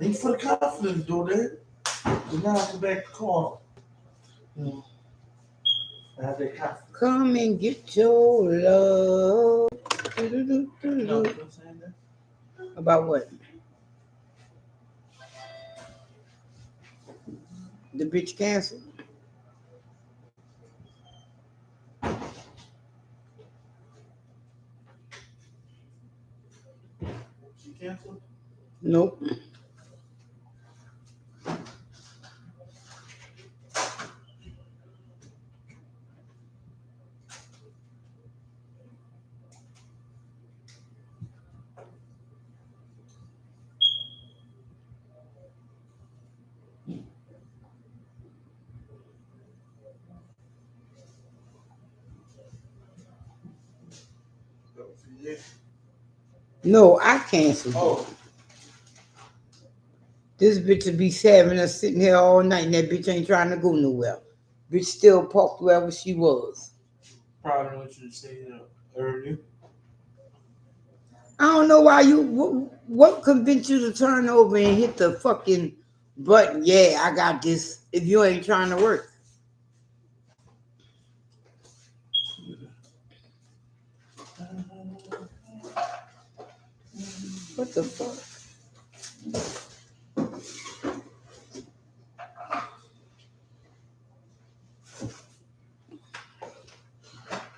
Ain't for the confidence, do that. But now I can back the car. You know, I have that confidence. Come and get your love. No, you saying that? About what? The bitch canceled. She canceled? Nope. Yeah. No, I canceled it. Oh, This bitch would be having us sitting here all night and that bitch ain't trying to go nowhere. Bitch still parked wherever she was. probably what you said earlier. I don't know why you, what convinced you to turn over and hit the fucking button? Yeah, I got this if you ain't trying to work. What the fuck?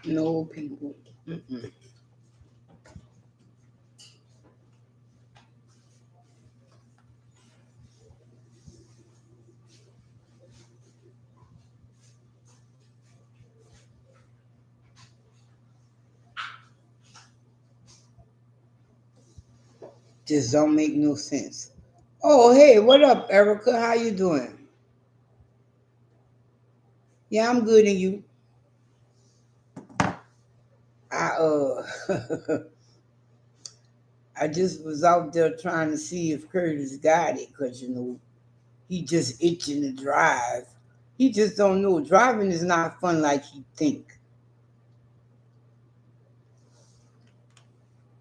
No people. Mm-mm. Just don't make no sense. Oh, hey, what up, Erica? How you doing? Yeah, I'm good, and you? I I just was out there trying to see if Curtis got it, cause he just itching to drive. He just don't know. Driving is not fun like he think.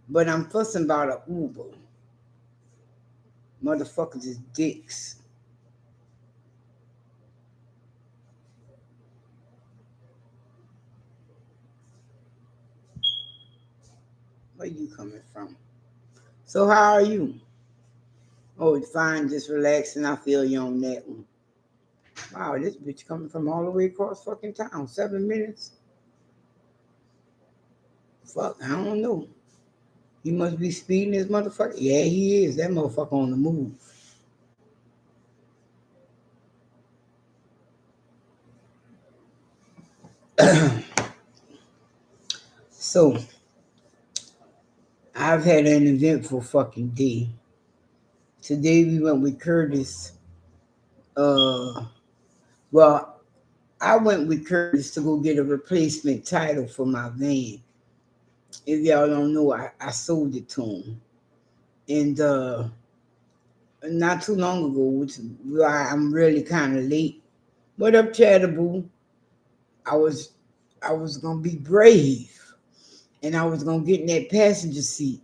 But I'm fussing about a Uber. Motherfuckers is dicks. Where you coming from? So how are you? Oh, it's fine, just relaxing. I feel you on that one. Wow, this bitch coming from all the way across fucking town. 7 minutes? Fuck, I don't know. He must be speeding his motherfucker. Yeah, he is. That motherfucker on the move. So I've had an eventful fucking day. Today we went with Curtis. Uh, well, I went with Curtis to go get a replacement title for my van. If y'all don't know, I sold it to him. And not too long ago, which is why I'm really kind of late. What up, Chatterboo? I was I was gonna be brave, and I was gonna get in that passenger seat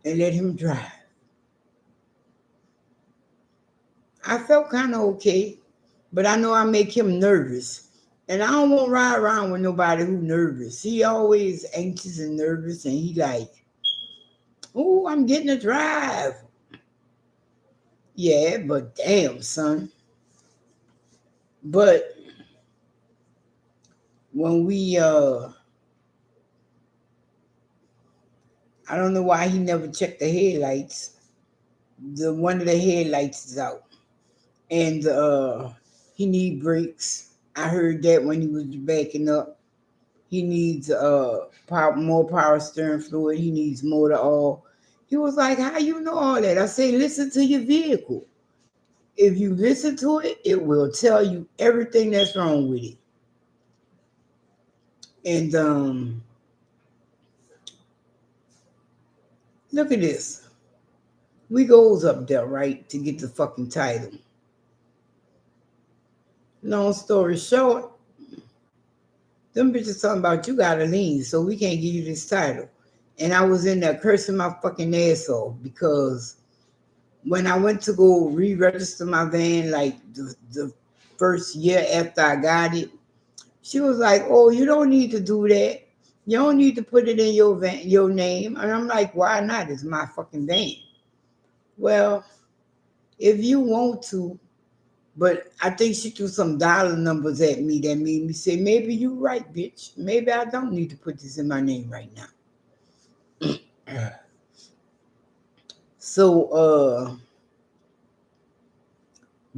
and let him drive. I felt kind of okay, but I know I make him nervous, and I don't want to ride around with nobody who nervous. He always anxious and nervous, and he like, oh, I'm getting to drive. Yeah, but damn, son. But when I don't know why he never checked the headlights. The one of the headlights is out, and he need brakes. I heard that when he was backing up. He needs more power steering fluid. He needs motor oil. He was like, "How you know all that?" I say, "Listen to your vehicle. If you listen to it, it will tell you everything that's wrong with it." And look at this. We goes up there, right, to get the fucking title. Long story short, them bitches talking about you got a lien, so we can't give you this title. And I was in there cursing my fucking ass off because when I went to go re-register my van, like the first year after I got it, she was like, "Oh, you don't need to do that. You don't need to put it in your van, your name." And I'm like, "Why not? It's my fucking van." Well, if you want to, but I think she threw some dollar numbers at me that made me say, maybe you're right, bitch. Maybe I don't need to put this in my name right now. So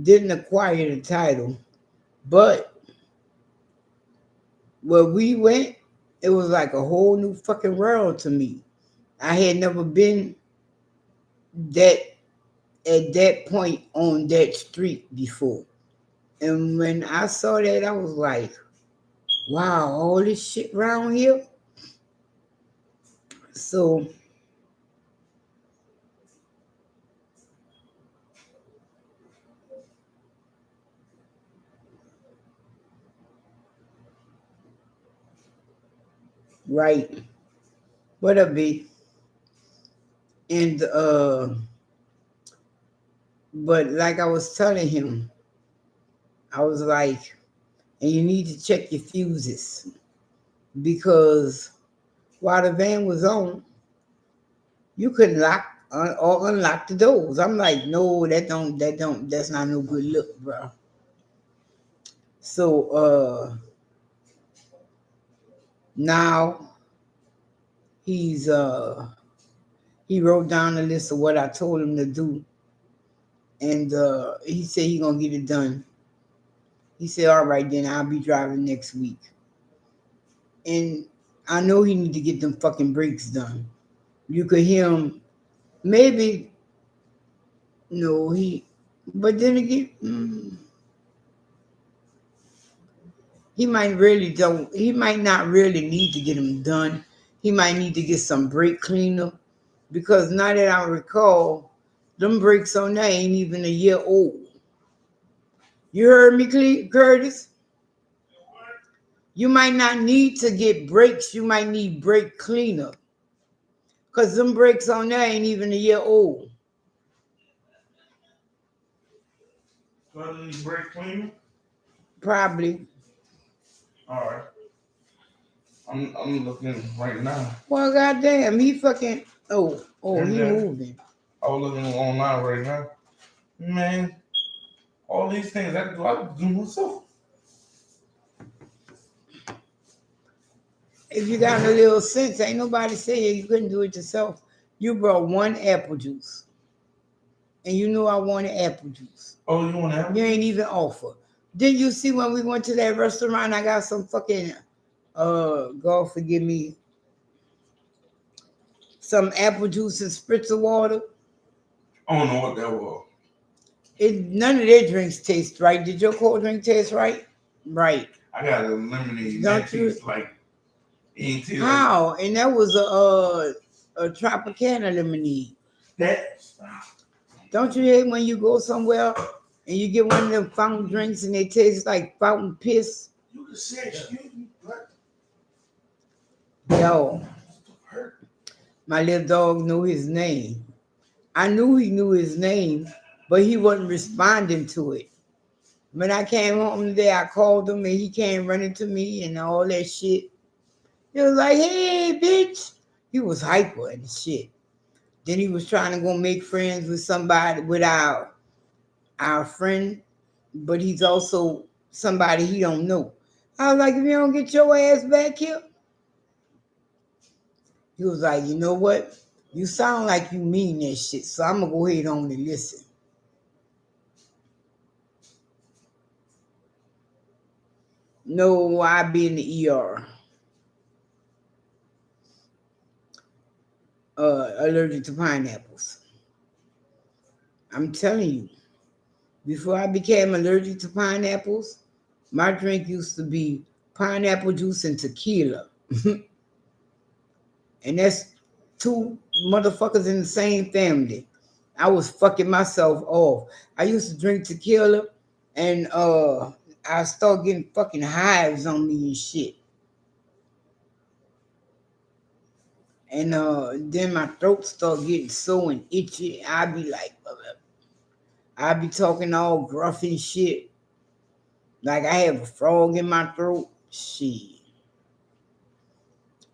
didn't acquire the title, but where we went, it was like a whole new fucking world to me. I had never been that at that point on that street before. And when I saw that, I was like, wow, all this shit around here. So right. What up, B? And but like I was telling him, I was like, and you need to check your fuses because while the van was on, you couldn't lock or unlock the doors. I'm like, no, that's not no good look, bro. So now he's he wrote down a list of what I told him to do, and he said he gonna get it done. He said, all right, then I'll be driving next week. And I know he need to get them fucking brakes done. You could hear him. Maybe no, but then again, he might really don't. He might not really need to get them done. He might need to get some brake cleaner because now that I recall, them brakes on there ain't even a year old. You heard me, Curtis? You might not need to get brakes. You might need brake cleaner because them brakes on there ain't even a year old. So I need brake cleaner? Probably. All right. I'm looking right now. Well, goddamn, he fucking. Oh, And he moving. I was looking online right now. Man, all these things I could do myself. If you got a little sense, ain't nobody saying you couldn't do it yourself. You brought one apple juice, and you knew I wanted apple juice. Oh, you want apple? You ain't even offer. Didn't you see when we went to that restaurant? I got some fucking God forgive me, some apple juice and spritz of water. I don't know what that was. None of their drinks taste right. Did your cold drink taste right? Right. I got a lemonade. Don't that you? tastes like ain't it How? And that was a Tropicana lemonade. that? Don't you hate when you go somewhere and you get one of them fountain drinks and they taste like fountain piss? You can say excuse me, but Yo, my little dog knew his name. I knew he knew his name, but he wasn't responding to it. When I came home today, I called him and he came running to me and all that shit. He was like, hey, bitch. He was hyper and shit. Then he was trying to go make friends with somebody, with our friend, but he's also somebody he don't know. I was like, if you don't get your ass back here, he was like, you know what? You sound like you mean that shit, so I'm gonna go ahead on and listen. No, I be in the ER. Allergic to pineapples. I'm telling you, before I became allergic to pineapples, my drink used to be pineapple juice and tequila. And that's two motherfuckers in the same family. I was fucking myself off. I used to drink tequila and I started getting fucking hives on me and shit. And then my throat start getting sore and itchy. I'd be like, I'd be talking all gruff and shit. Like I have a frog in my throat. Shit.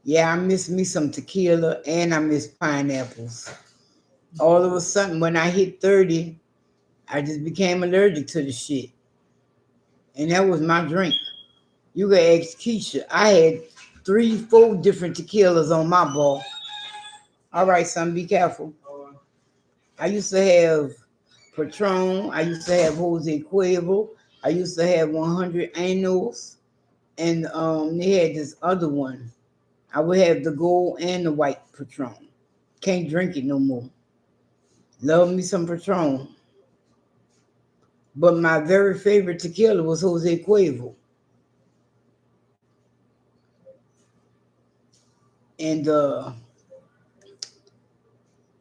Yeah, I miss me some tequila and I miss pineapples. All of a sudden, when I hit 30, I just became allergic to the shit. And that was my drink. You can ask Keisha. I had 3, 4 different tequilas on my ball. All right, son, be careful. I used to have Patron. I used to have Jose Cuervo. I used to have 100 Annuals. And they had this other one. I would have the gold and the white Patron. Can't drink it no more. Love me some Patron. But my very favorite tequila was Jose Cuervo. And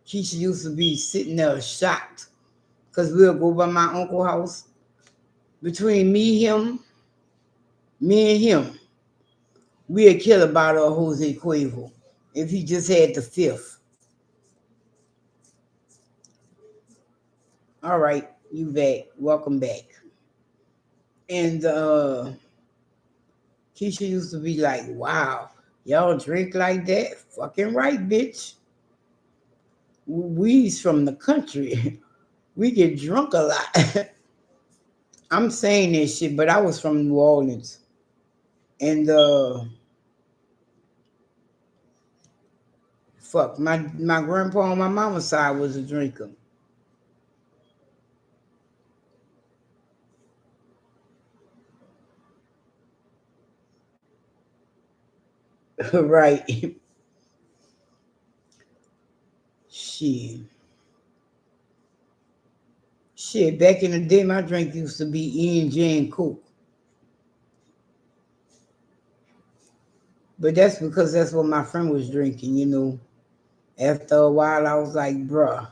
Keisha used to be sitting there shocked because we'll go by my uncle's house. Between me and him, we'd kill about a Jose Cuervo if he just had the fifth. All right, you back. Welcome back. And Keisha used to be like, wow, y'all drink like that? Fucking right, bitch. We's from the country. We get drunk a lot. I'm saying this shit, but I was from New Orleans. And fuck, my grandpa on my mama's side was a drinker. Right. Shit. Shit, back in the day, my drink used to be E&J and Coke. But that's because that's what my friend was drinking, you know. After a while, I was like, bruh,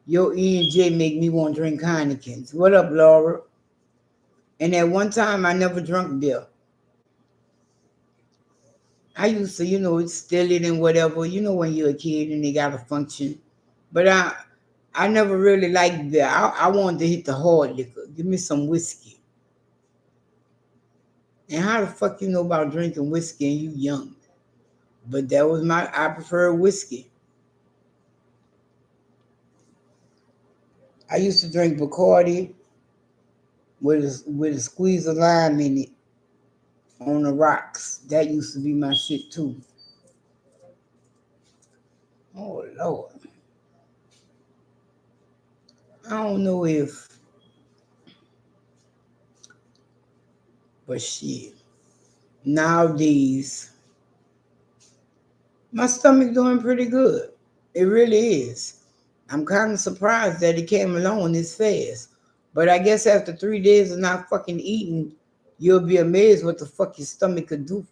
your E&J make me want to drink Heineken's. What up, Laura? And at one time, I never drunk beer. I used to, steal it and whatever, when you're a kid and they got a function. But I never really liked beer. I wanted to hit the hard liquor. Give me some whiskey. And how the fuck you know about drinking whiskey and you young? But that was I prefer whiskey. I used to drink Bacardi with a squeeze of lime in it on the rocks. That used to be my shit too. Oh Lord. I don't know but shit. Nowadays, my stomach doing pretty good. It really is. I'm kind of surprised that it came along this fast. But I guess after 3 days of not fucking eating, you'll be amazed what the fuck your stomach could do.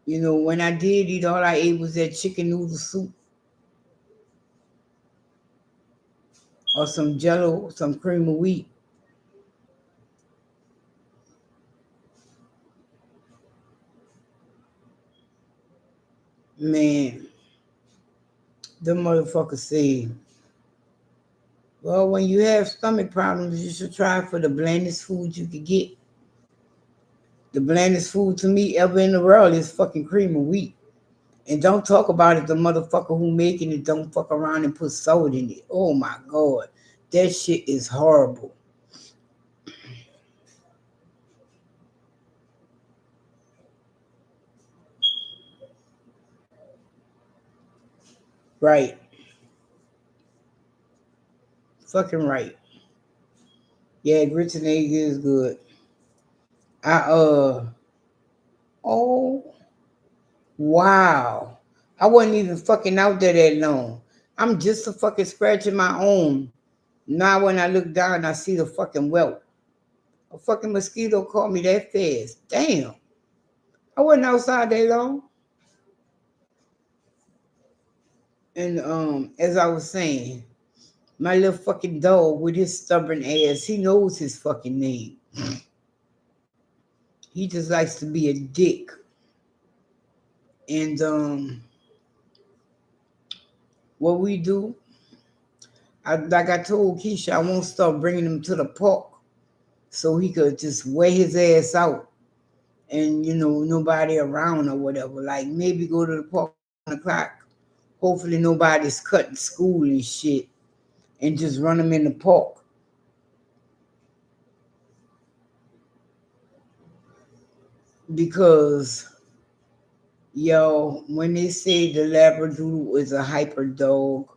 When I did eat, all I ate was that chicken noodle soup or some jello, some cream of wheat. Man, the motherfucker say, well, when you have stomach problems, you should try for the blandest food you could get. The blandest food to me ever in the world is fucking cream of wheat. And don't talk about it, the motherfucker who making it don't fuck around and put salt in it. Oh my God. That shit is horrible. Right. Fucking right. Yeah, grits and eggs is good. Oh, wow. I wasn't even fucking out there that long. I'm just a fucking scratching my own. Now when I look down, I see the fucking welt. A fucking mosquito caught me that fast. Damn. I wasn't outside that long. And as I was saying, my little fucking dog with his stubborn ass, he knows his fucking name. He just likes to be a dick. And what we do, like I told Keisha, I won't start bringing him to the park so he could just wear his ass out and nobody around or whatever. Like maybe go to the park at 1 o'clock. Hopefully nobody's cutting school and shit, and just run him in the park. Because when they say the Labradoodle is a hyper dog,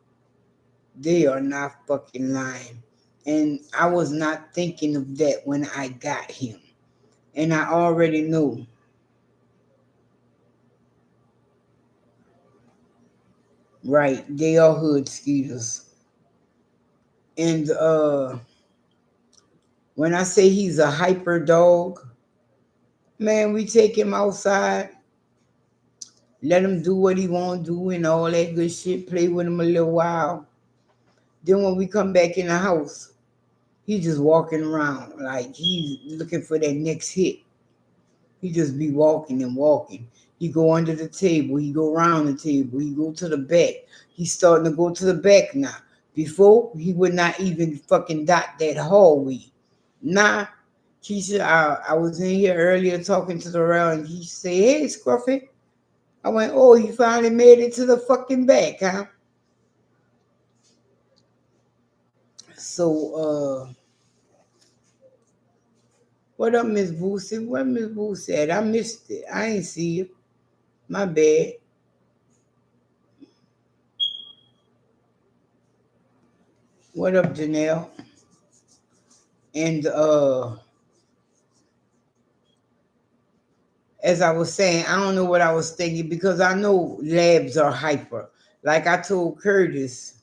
they are not fucking lying. And I was not thinking of that when I got him. And I already knew. Right, they are hood skeeters. And when I say he's a hyper dog, man, we take him outside, let him do what he want to do and all that good shit, play with him a little while. Then when we come back in the house, he just walking around like he's looking for that next hit. He just be walking and walking. He go under the table. He go around the table. He go to the back. He's starting to go to the back now. Before, he would not even fucking dot that hallway. Nah, Keisha, I was in here earlier talking to the rail and he said, "Hey, Scruffy." I went, "Oh, you finally made it to the fucking back, huh?" So, what up, Miss Boosie? Where Miss Boosie at? I missed it. I ain't see you. My bad. What up, Janelle? And as I was saying, I don't know what I was thinking because I know labs are hyper. Like I told Curtis,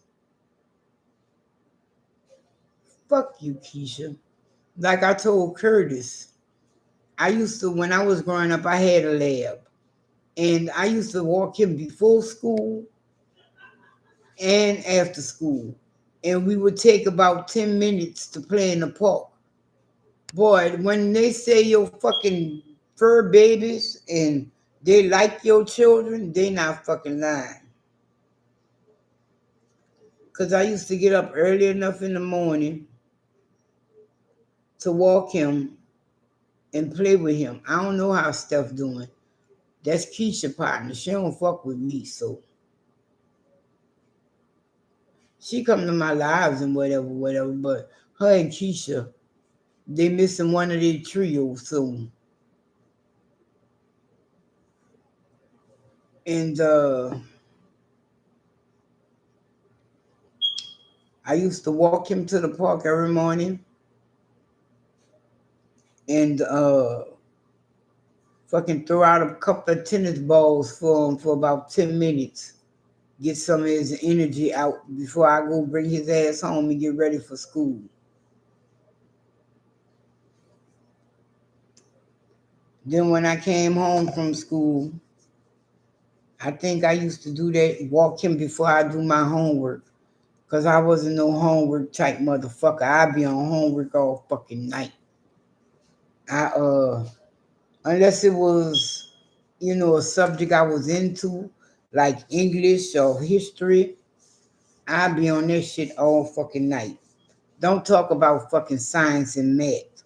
fuck you, Keisha. Like I told Curtis, I used to, when I was growing up, I had a lab. And I used to walk him before school and after school. And we would take about 10 minutes to play in the park. Boy, when they say your fucking fur babies and they like your children, they not fucking lying. Because I used to get up early enough in the morning to walk him and play with him. I don't know how Steph doing. That's Keisha partner. She don't fuck with me, so she come to my lives and whatever. But her and Keisha, they missing one of their trio soon. And I used to walk him to the park every morning and fucking throw out a couple of tennis balls for him for about 10 minutes. Get some of his energy out before I go bring his ass home and get ready for school. Then when I came home from school, I think I used to do that, walk him before I do my homework. Because I wasn't no homework type motherfucker. I'd be on homework all fucking night. I unless it was, a subject I was into, like English or history, I'd be on that shit all fucking night. Don't talk about fucking science and math.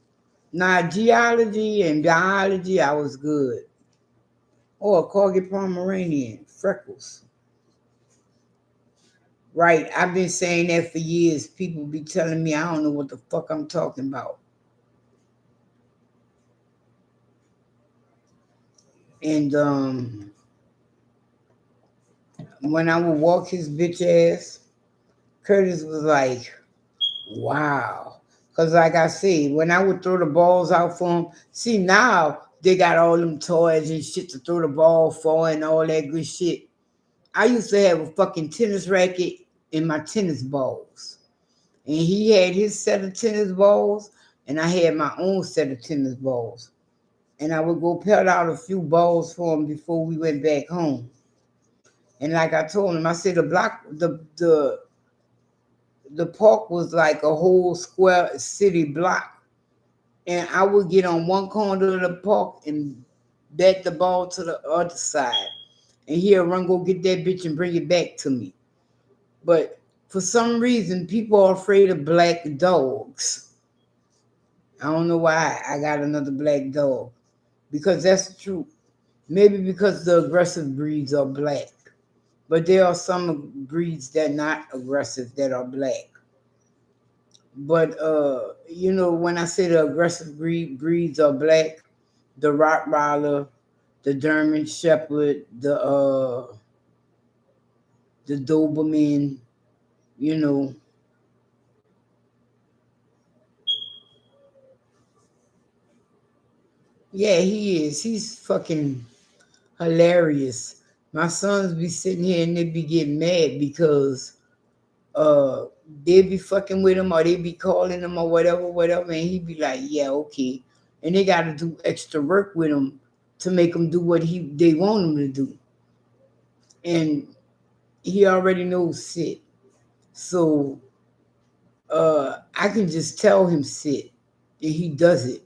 Nah, geology and biology, I was good. Or a Corgi Pomeranian, Freckles. Right, I've been saying that for years. People be telling me I don't know what the fuck I'm talking about. And when I would walk his bitch ass, Curtis was like, wow. Because like I said, when I would throw the balls out for him, see now they got all them toys and shit to throw the ball for and all that good shit. I used to have a fucking tennis racket and my tennis balls. And he had his set of tennis balls, and I had my own set of tennis balls. And I would go pelt out a few balls for him before we went back home. And like I told him, I said the park was like a whole square city block. And I would get on one corner of the park and bat the ball to the other side. and he'll run go get that bitch and bring it back to me. But for some reason, people are afraid of black dogs. I don't know why I got another black dog, because that's the truth. Maybe because the aggressive breeds are black, but there are some breeds that are not aggressive that are black. But when I say the aggressive breeds are black, the Rottweiler, the German Shepherd, the Doberman, you know. Yeah, he is. He's fucking hilarious. My sons be sitting here and they be getting mad because uh they be fucking with him or they be calling him or whatever, and he be like, yeah, okay. And they gotta do extra work with him to make him do what they want him to do. And he already knows sit. So I can just tell him sit and he does it.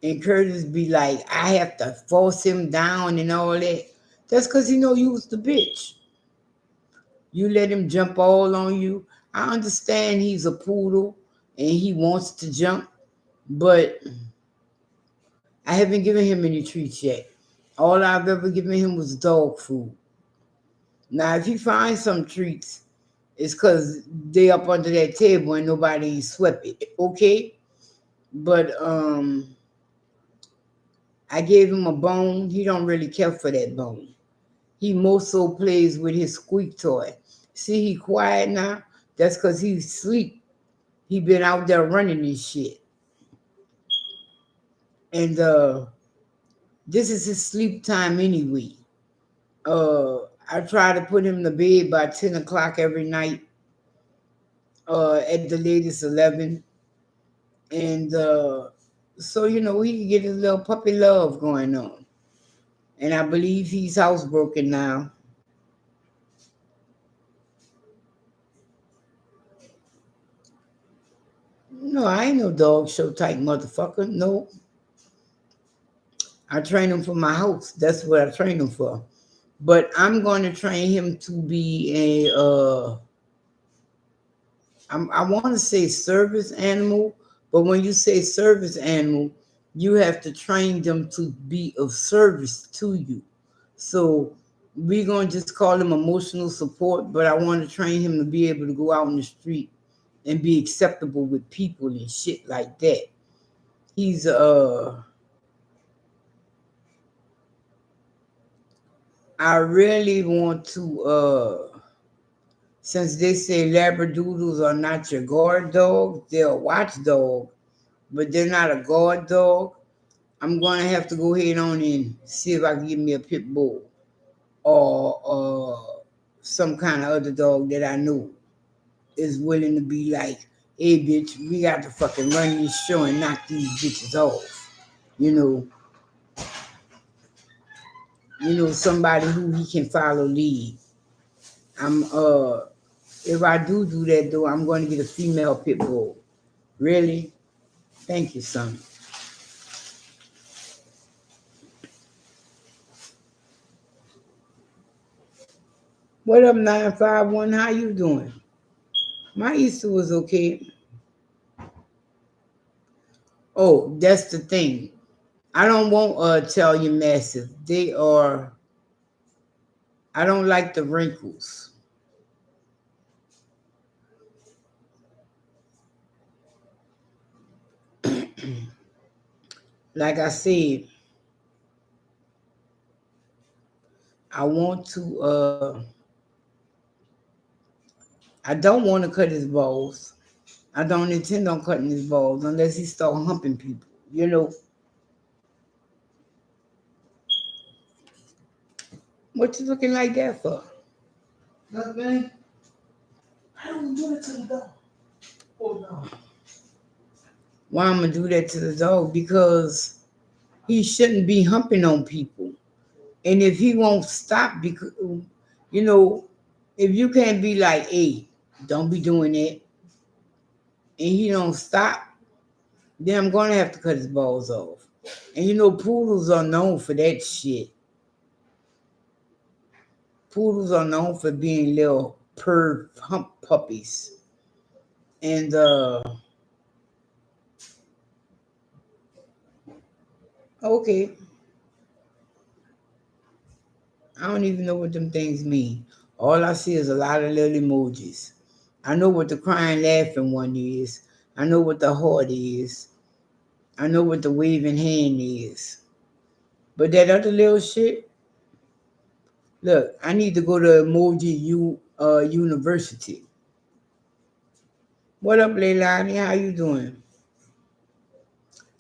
And Curtis be like, I have to force him down and all that. That's because he know you was the bitch. You let him jump all on you. I understand he's a poodle and he wants to jump, but I haven't given him any treats yet. All I've ever given him was dog food. Now, if he finds some treats, it's because they up under that table and nobody swept it. Okay? But I gave him a bone. He don't really care for that bone. He more so plays with his squeak toy. See, he quiet now. That's because he sleep. He been out there running and shit. And this is his sleep time anyway. I try to put him to bed by 10 o'clock every night, at the latest 11. And so, he can get his little puppy love going on. And I believe he's housebroken now. No, I ain't no dog show type motherfucker. No. I train him for my house. That's what I train him for. But I'm going to train him to be I want to say service animal, but when you say service animal, you have to train them to be of service to you. So we're going to just call him emotional support, but I want to train him to be able to go out in the street and be acceptable with people and shit like that. He's I really want to since they say Labradoodles are not your guard dog, they're a watchdog, but they're not a guard dog. I'm going to have to go ahead on and see if I can get me a pit bull or some kind of other dog that I know is willing to be like, hey, bitch, we got to fucking run this show and knock these bitches off. Somebody who he can follow lead. I'm If I do that though, I'm going to get a female pit bull. Really? Thank you, son. What up, 951? How you doing? My Easter was okay. Oh, that's the thing. I don't want Italian Mastiff. I don't like the wrinkles. Like I said, I want to I don't want to cut his balls. I don't intend on cutting his balls unless he start humping people. What you looking like that for? Nothing. I don't do it to the dog. Oh no. Why I'm gonna do that to the dog? Because he shouldn't be humping on people. And if he won't stop, because if you can't be like, hey, don't be doing that, and he don't stop, then I'm gonna have to cut his balls off. And poodles are known for that shit. Poodles are known for being little purr hump puppies. And okay, I don't even know what them things mean. All I see is a lot of little emojis. I know what the crying laughing one is. I know what the heart is. I know what the waving hand is. But that other little shit, look, I need to go to University. What up, Leilani? How you doing?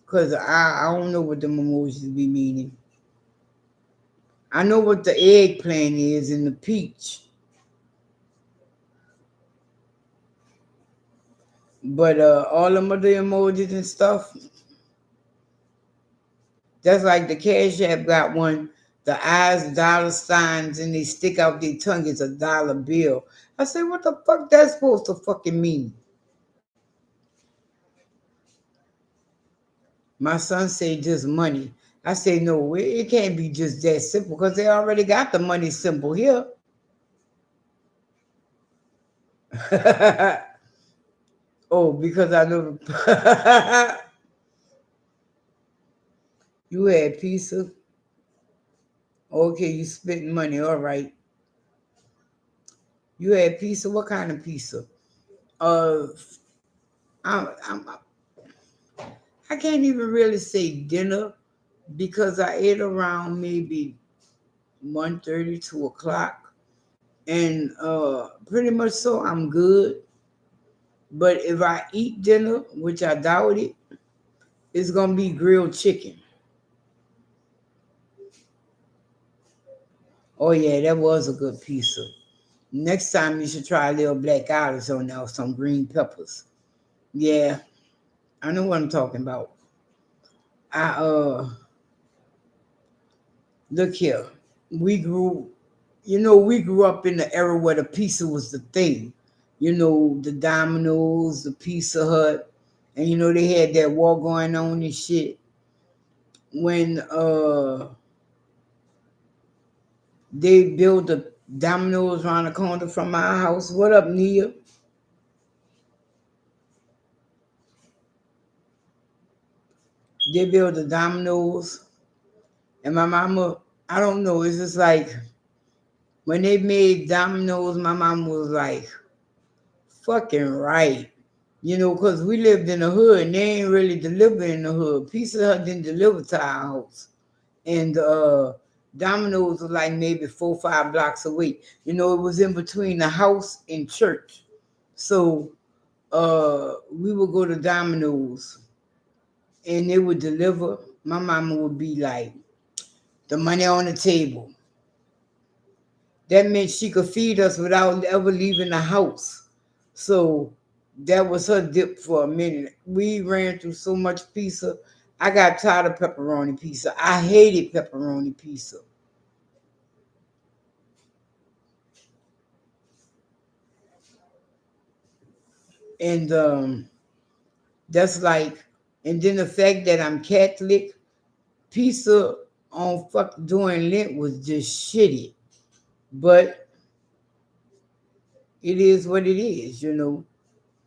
Cause I don't know what the emojis be meaning. I know what the eggplant is and the peach. But all them other emojis and stuff, that's like the Cash App got one. The eyes, dollar signs, and they stick out their tongue is a dollar bill. I say, what the fuck that's supposed to fucking mean? My son say just money. I say, no, it can't be just that simple because they already got the money simple here. Oh, because I know you had pizza. Okay, you spent money. All right. You had pizza. What kind of pizza? Uh, I'm I can't even really say dinner because I ate around maybe 1:30, 2 o'clock, and pretty much so I'm good. But if I eat dinner, which I doubt it, it's gonna be grilled chicken. Oh yeah, that was a good pizza. Next time you should try a little black olives on there, some green peppers. Yeah, I know what I'm talking about. I look here. We grew, we grew up in the era where the pizza was the thing. The Domino's, the Pizza Hut, and they had that war going on and shit. When they built the Domino's around the corner from my house. What up, Nia? They built the Domino's, and my mama, I don't know, it's just like when they made Domino's, my mama was like, fucking right. Because we lived in the hood and they ain't really deliver in the hood. Pizza Hut didn't deliver to our house. And Domino's was like maybe 4 or 5 blocks away. It was in between the house and church. So we would go to Domino's and they would deliver. My mama would be like, the money on the table. That meant she could feed us without ever leaving the house. So that was her dip for a minute. We ran through so much pizza. I got tired of pepperoni pizza. I hated pepperoni pizza. And that's like, and then the fact that I'm Catholic, pizza on fuck during Lent was just shitty. But it is what it is.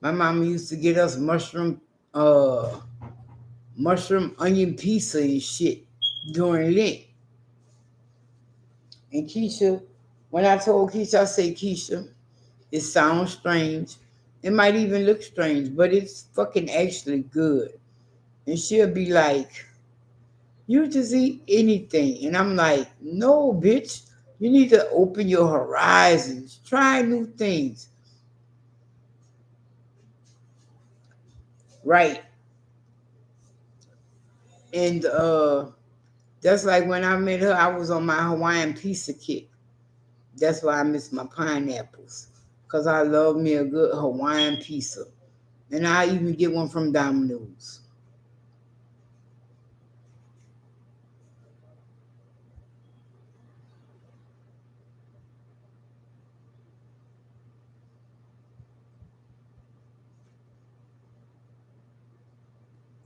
My mama used to get us mushroom onion pizza and shit during Lent. And Keisha, when I told Keisha, I say, Keisha, it sounds strange. It might even look strange, but it's fucking actually good. And she'll be like, you just eat anything. And I'm like, no, bitch. You need to open your horizons. Try new things. Right. And that's like when I met her, I was on my Hawaiian pizza kick. That's why I miss my pineapples. Because I love me a good Hawaiian pizza. And I even get one from Domino's.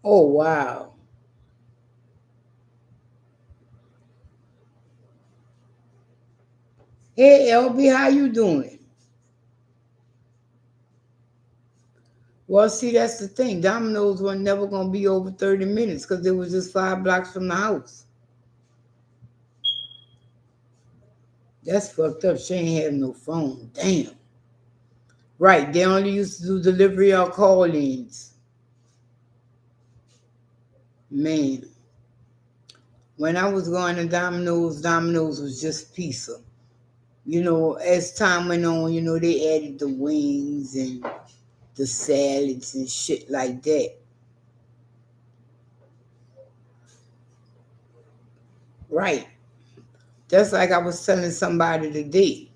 Oh, wow. Hey LB, how you doing? Well, see, that's the thing. Domino's were never gonna be over 30 minutes because it was just 5 blocks from the house. That's fucked up. She ain't have no phone. Damn. Right. They only used to do delivery or call-ins. Man, when I was going to Domino's, Domino's was just pizza. As time went on, they added the wings and the salads and shit like that. Right. That's like I was telling somebody today.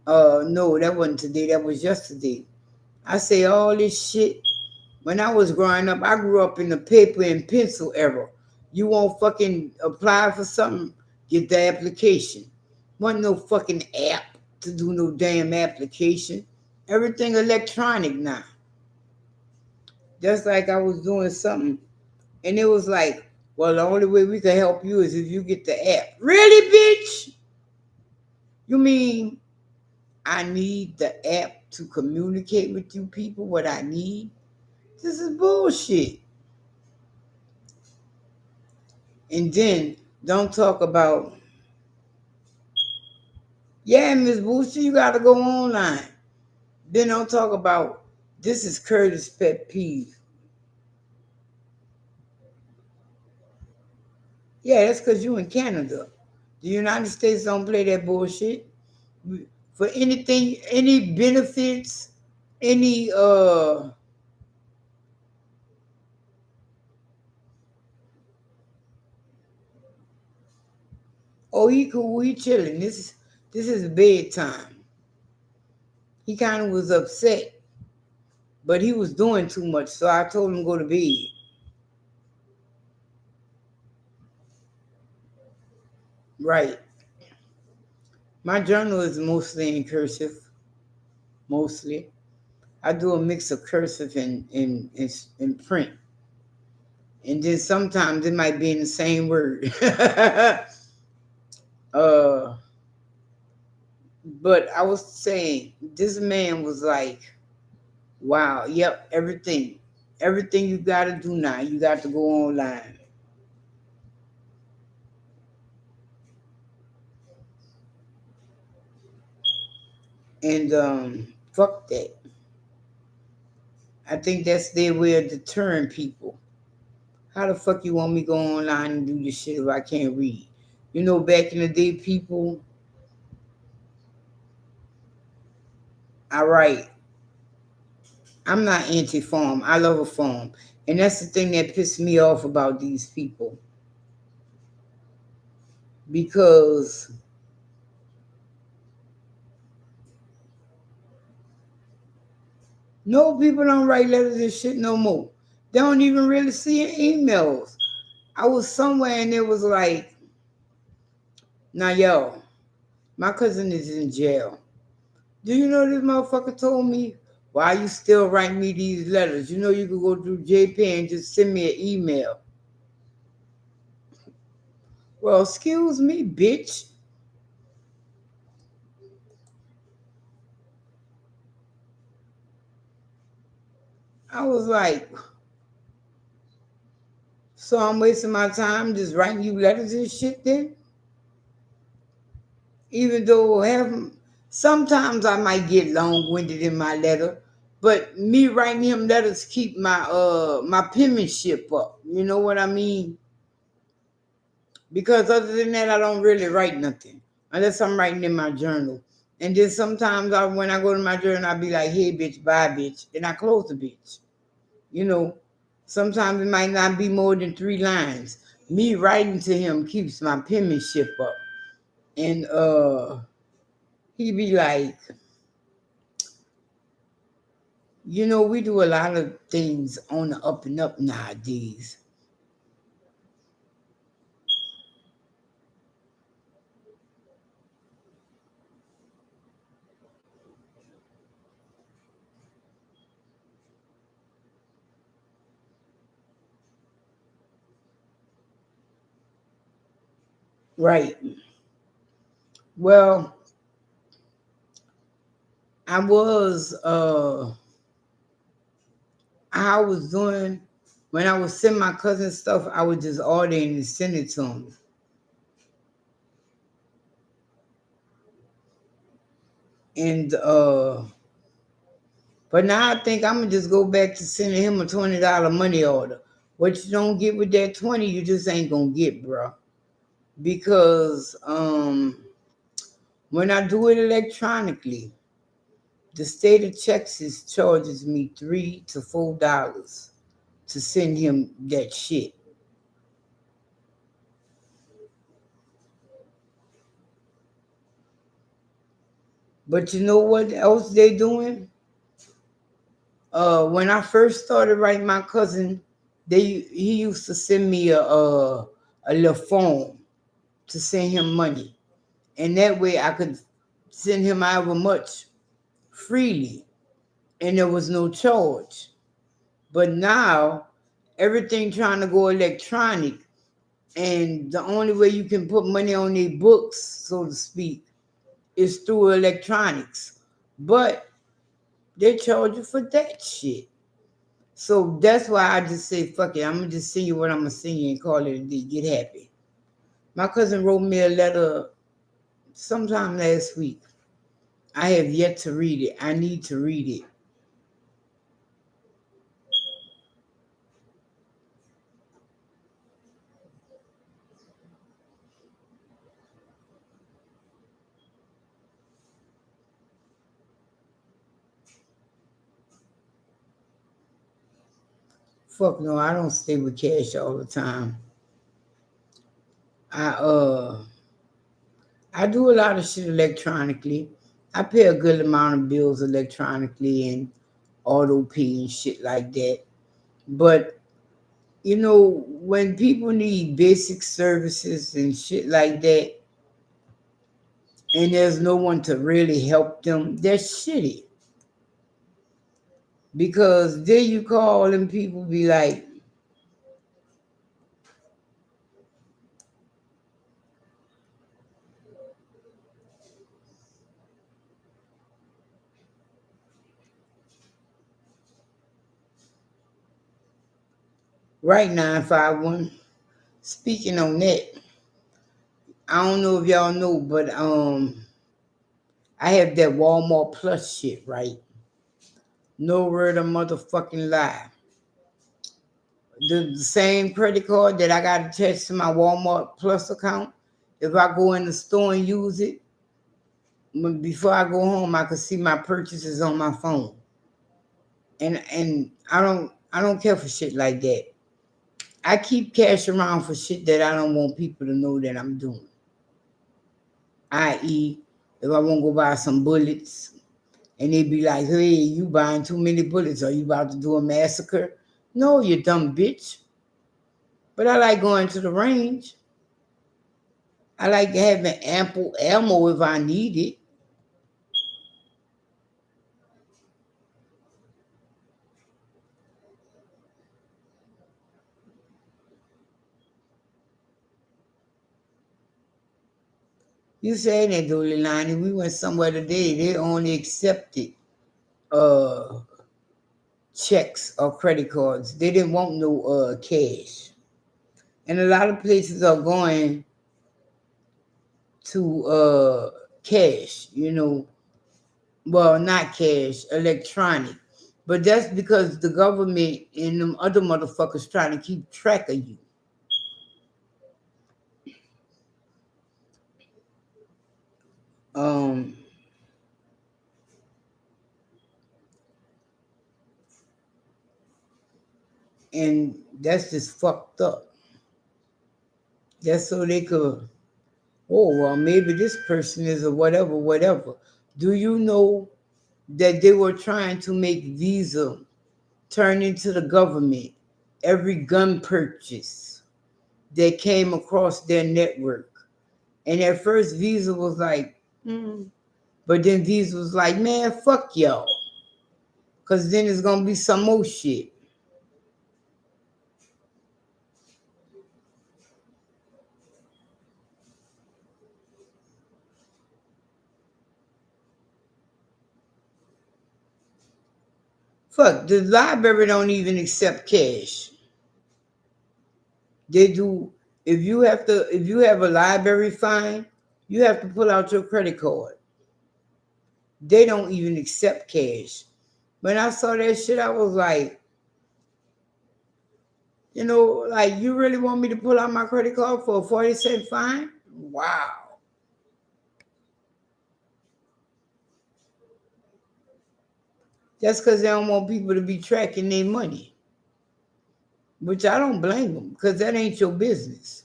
No, that wasn't today. That was yesterday. I say all this shit. When I was growing up, I grew up in the paper and pencil era. You won't fucking apply for something, get the application. Wasn't no fucking app to do no damn application. Everything electronic now. Just like I was doing something, and it was like, well, the only way we can help you is if you get the app. Really, bitch? You mean I need the app to communicate with you people what I need? This is bullshit. And then don't talk about, yeah, Miss Booster, you got to go online. Then don't talk about, this is Curtis' pet peeve. Yeah, that's because you in Canada. The United States don't play that bullshit. For anything, any benefits, any oh, he cool, he chilling. This is bedtime. He kind of was upset, but he was doing too much, so I told him to go to bed. Right. My journal is mostly in cursive. Mostly. I do a mix of cursive and print. And then sometimes it might be in the same word. uh, but I was saying, this man was like, wow, yep, everything. Everything you got to do now, you got to go online. And fuck that. I think that's their way of deterring people. How the fuck you want me to go online and do this shit if I can't read? Back in the day, people, I write. I'm not anti-farm. I love a farm. And that's the thing that pissed me off about these people. Because no, people don't write letters and shit no more. They don't even really see emails. I was somewhere and it was like, now yo, my cousin is in jail. Do you know this motherfucker told me, why you still write me these letters? You could go through JP and just send me an email. Well, excuse me, bitch. I was like, so I'm wasting my time just writing you letters and shit then? Even though sometimes I might get long-winded in my letter, but me writing him letters keep my penmanship up. You know what I mean? Because other than that, I don't really write nothing unless I'm writing in my journal. And then sometimes when I go to my journal, I'll be like, hey, bitch, bye, bitch. And I close the bitch. You know, sometimes it might not be more than 3 lines. Me writing to him keeps my penmanship up. And he be like, we do a lot of things on the up and up nowadays. Right. Well, I was I was doing when I was sending my cousin stuff, I would just order and send it to him. And but now I think I'm gonna just go back to sending him a $20 money order. What you don't get with that 20, you just ain't gonna get, bro. Because when I do it electronically, the state of Texas charges me $3 to $4 to send him that shit. But you know what else they doing? When I first started writing my cousin, he used to send me a little phone to send him money, and that way I could send him however much freely, and there was no charge. But now everything trying to go electronic, and the only way you can put money on their books, so to speak, is through electronics. But they charge you for that shit. So that's why I just say, fuck it, I'm gonna just send you what I'm gonna send you and call it a day. Get happy. My cousin wrote me a letter sometime last week. I have yet to read it. I need to read it. Fuck no, I don't stay with cash all the time. I I do a lot of shit electronically. I pay a good amount of bills electronically and auto pay and shit like that. But you know, when people need basic services and shit like that, and there's no one to really help them, they're shitty. Because then you call and people be like, right 951. Speaking on that, I don't know if y'all know, but I have that Walmart Plus shit, right? No word of motherfucking lie. The same credit card that I got attached to my Walmart Plus account, if I go in the store and use it, before I go home, I can see my purchases on my phone. And I don't care for shit like that. I keep cash around for shit that I don't want people to know that I'm doing. I.e., if I want to go buy some bullets and they be like, hey, you buying too many bullets. Are you about to do a massacre? No, you dumb bitch. But I like going to the range. I like having ample ammo if I need it. You say that, Dolilani. We went somewhere today. They only accepted uh, checks or credit cards. They didn't want no cash. And a lot of places are going to cash, well, not cash, electronic. But that's because the government and them other motherfuckers trying to keep track of you. Um, and that's just fucked up. Just so they could, oh, well, maybe this person is a whatever, whatever. Do you know that they were trying to make Visa turn into the government every gun purchase that came across their network? And at first, Visa was like, but then Visa was like, man, fuck y'all. Because then it's going to be some more shit. Fuck, the library don't even accept cash. They do. If you have a library fine, you have to pull out your credit card. They don't even accept cash. When I saw that shit, I was like, like, you really want me to pull out my credit card for a 40-cent fine? Wow. That's because they don't want people to be tracking their money, which I don't blame them because that ain't your business.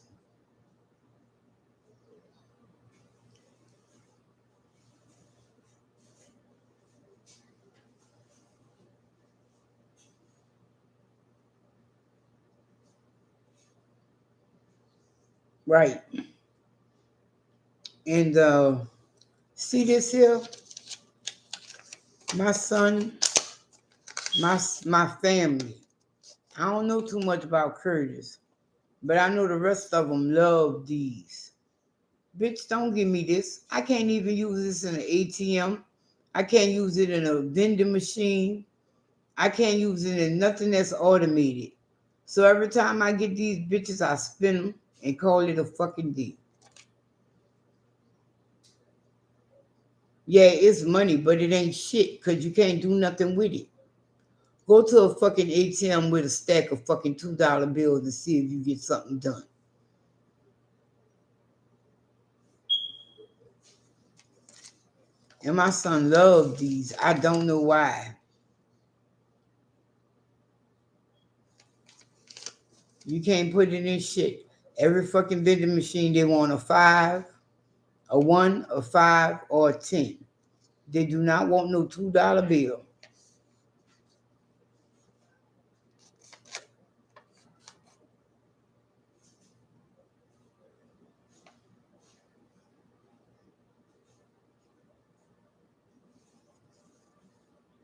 Right. And see this here? My son, my family. I don't know too much about Curtis, but I know the rest of them love these. Bitch, don't give me this. I can't even use this in an ATM. I can't use it in a vending machine. I can't use it in nothing that's automated. So every time I get these bitches, I spin them and call it a fucking deal. Yeah, it's money, but it ain't shit because you can't do nothing with it. Go to a fucking ATM with a stack of fucking $2 bills and see if you get something done. And my son loved these. I don't know why. You can't put it in shit. Every fucking vending machine, they want a 5, a 1, a 5, or a 10. They do not want no $2 bill.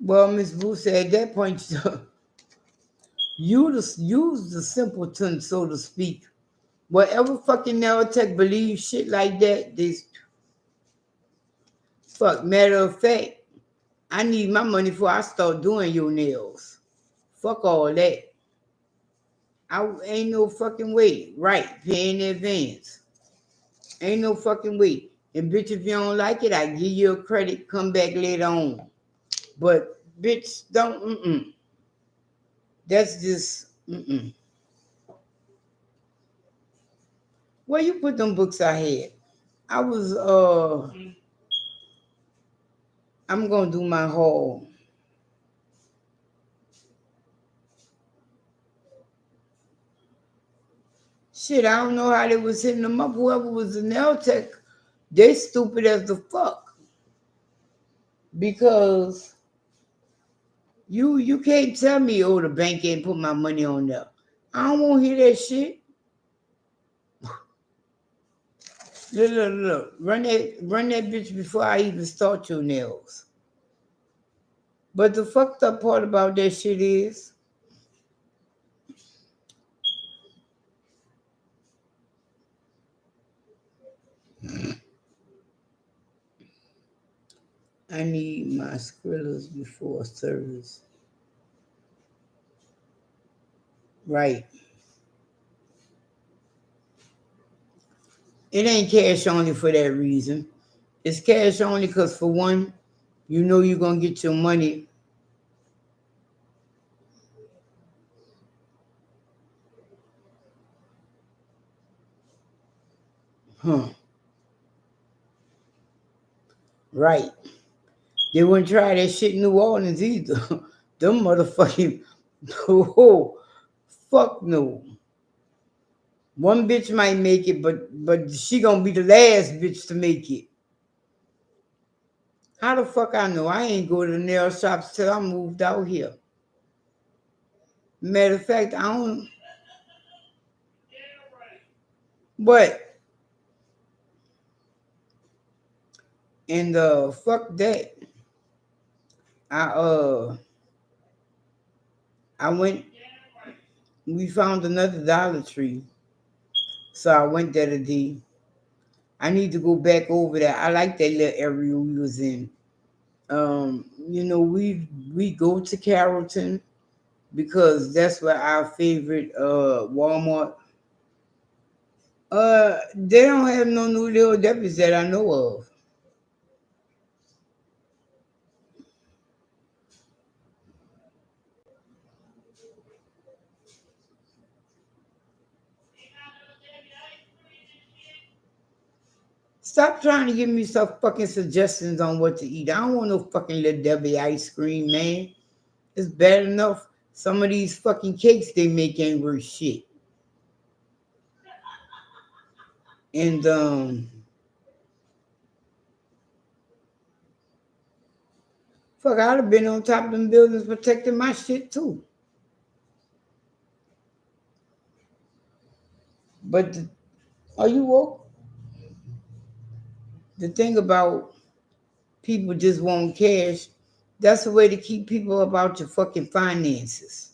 Well, Miss Boo said at that point, use the simpleton, so to speak. Whatever fucking Neotech believes shit like that, this fuck. Matter of fact, I need my money before I start doing your nails. Fuck all that. I ain't no fucking way. Right, pay in advance. Ain't no fucking way. And bitch, if you don't like it, I give you a credit, come back later on. But bitch, don't, That's just, Where you put them books I had? I was, I'm gonna do my haul. Shit, I don't know how they was hitting them up. Whoever was the nail tech, they stupid as the fuck. Because you can't tell me, oh, the bank ain't put my money on there. I don't want to hear that shit. Look. Run that bitch before I even start your nails. But the fucked up part about that shit is I need my Skrillers before service. Right. It ain't cash only for that reason. It's cash only because, for one, you know you're going to get your money. Huh. Right. They wouldn't try that shit in New Orleans either. Them motherfucking, oh, fuck no. One bitch might make it, but she gonna be the last bitch to make it. How the fuck I know? I ain't go to the nail shops till I moved out here. Matter of fact, I don't. But and fuck that. I I went. We found another Dollar Tree, so I went there today. I need to go back over there. I like that little area we was in. We go to Carrollton because that's where our favorite Walmart. They don't have no new little Debbie's that I know of. Stop trying to give me some fucking suggestions on what to eat. I don't want no fucking little Debbie ice cream, man. It's bad enough. Some of these fucking cakes they make ain't worth shit. And fuck, I'd have been on top of them buildings protecting my shit too. But are you woke? The thing about people just want cash. That's the way to keep people about your fucking finances.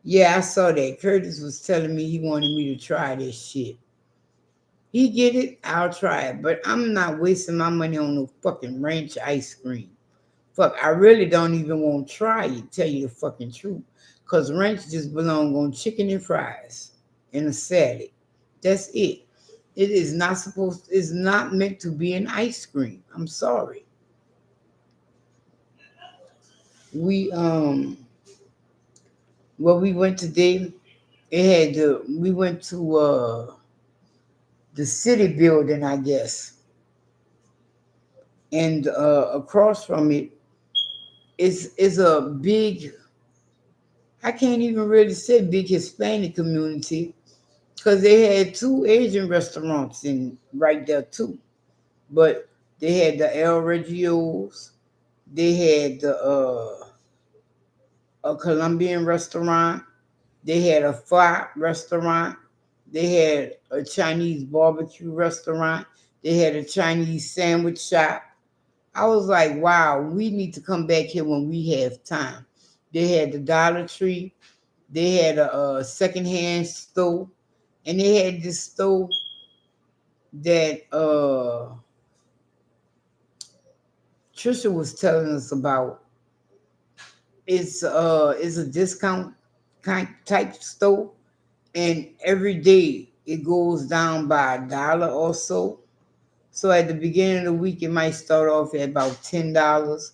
Yeah, I saw that. Curtis was telling me he wanted me to try this shit. He get it, I'll try it. But I'm not wasting my money on no fucking ranch ice cream. Fuck, I really don't even want to try it, tell you the fucking truth. Because ranch just belong on chicken and fries and a salad. That's it. It's not meant to be an ice cream. I'm sorry. We we went today, we went to the city building, I guess. And across from it is a big, I can't even really say big Hispanic community because they had two Asian restaurants in right there too. But they had the El Regios, they had a Colombian restaurant, they had a pho restaurant, they had a Chinese barbecue restaurant, they had a Chinese sandwich shop. I was like, wow, we need to come back here when we have time. They had the Dollar Tree, they had a secondhand store, and they had this store that Trisha was telling us about. It's a discount kind type store, and every day it goes down by $1 or so. So at the beginning of the week, it might start off at about $10,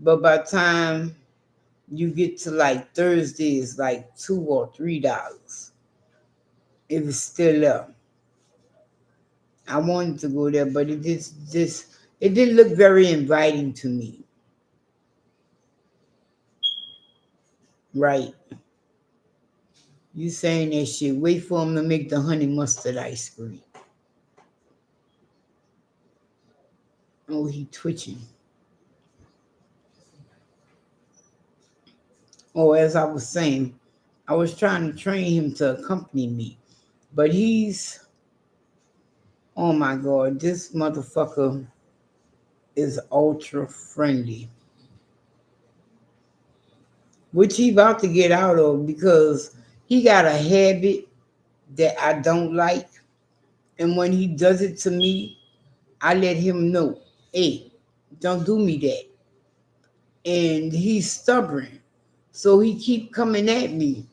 but by the time you get to like Thursday, it's like $2 or $3 if it's still up. I wanted to go there, but it didn't look very inviting to me. Right. You saying that shit. Wait for them to make the honey mustard ice cream. Oh, he twitching. Oh, as I was saying, I was trying to train him to accompany me. But oh my God, this motherfucker is ultra friendly. Which he about to get out of because he got a habit that I don't like. And when he does it to me, I let him know, hey, don't do me that. And he's stubborn. So he keep coming at me.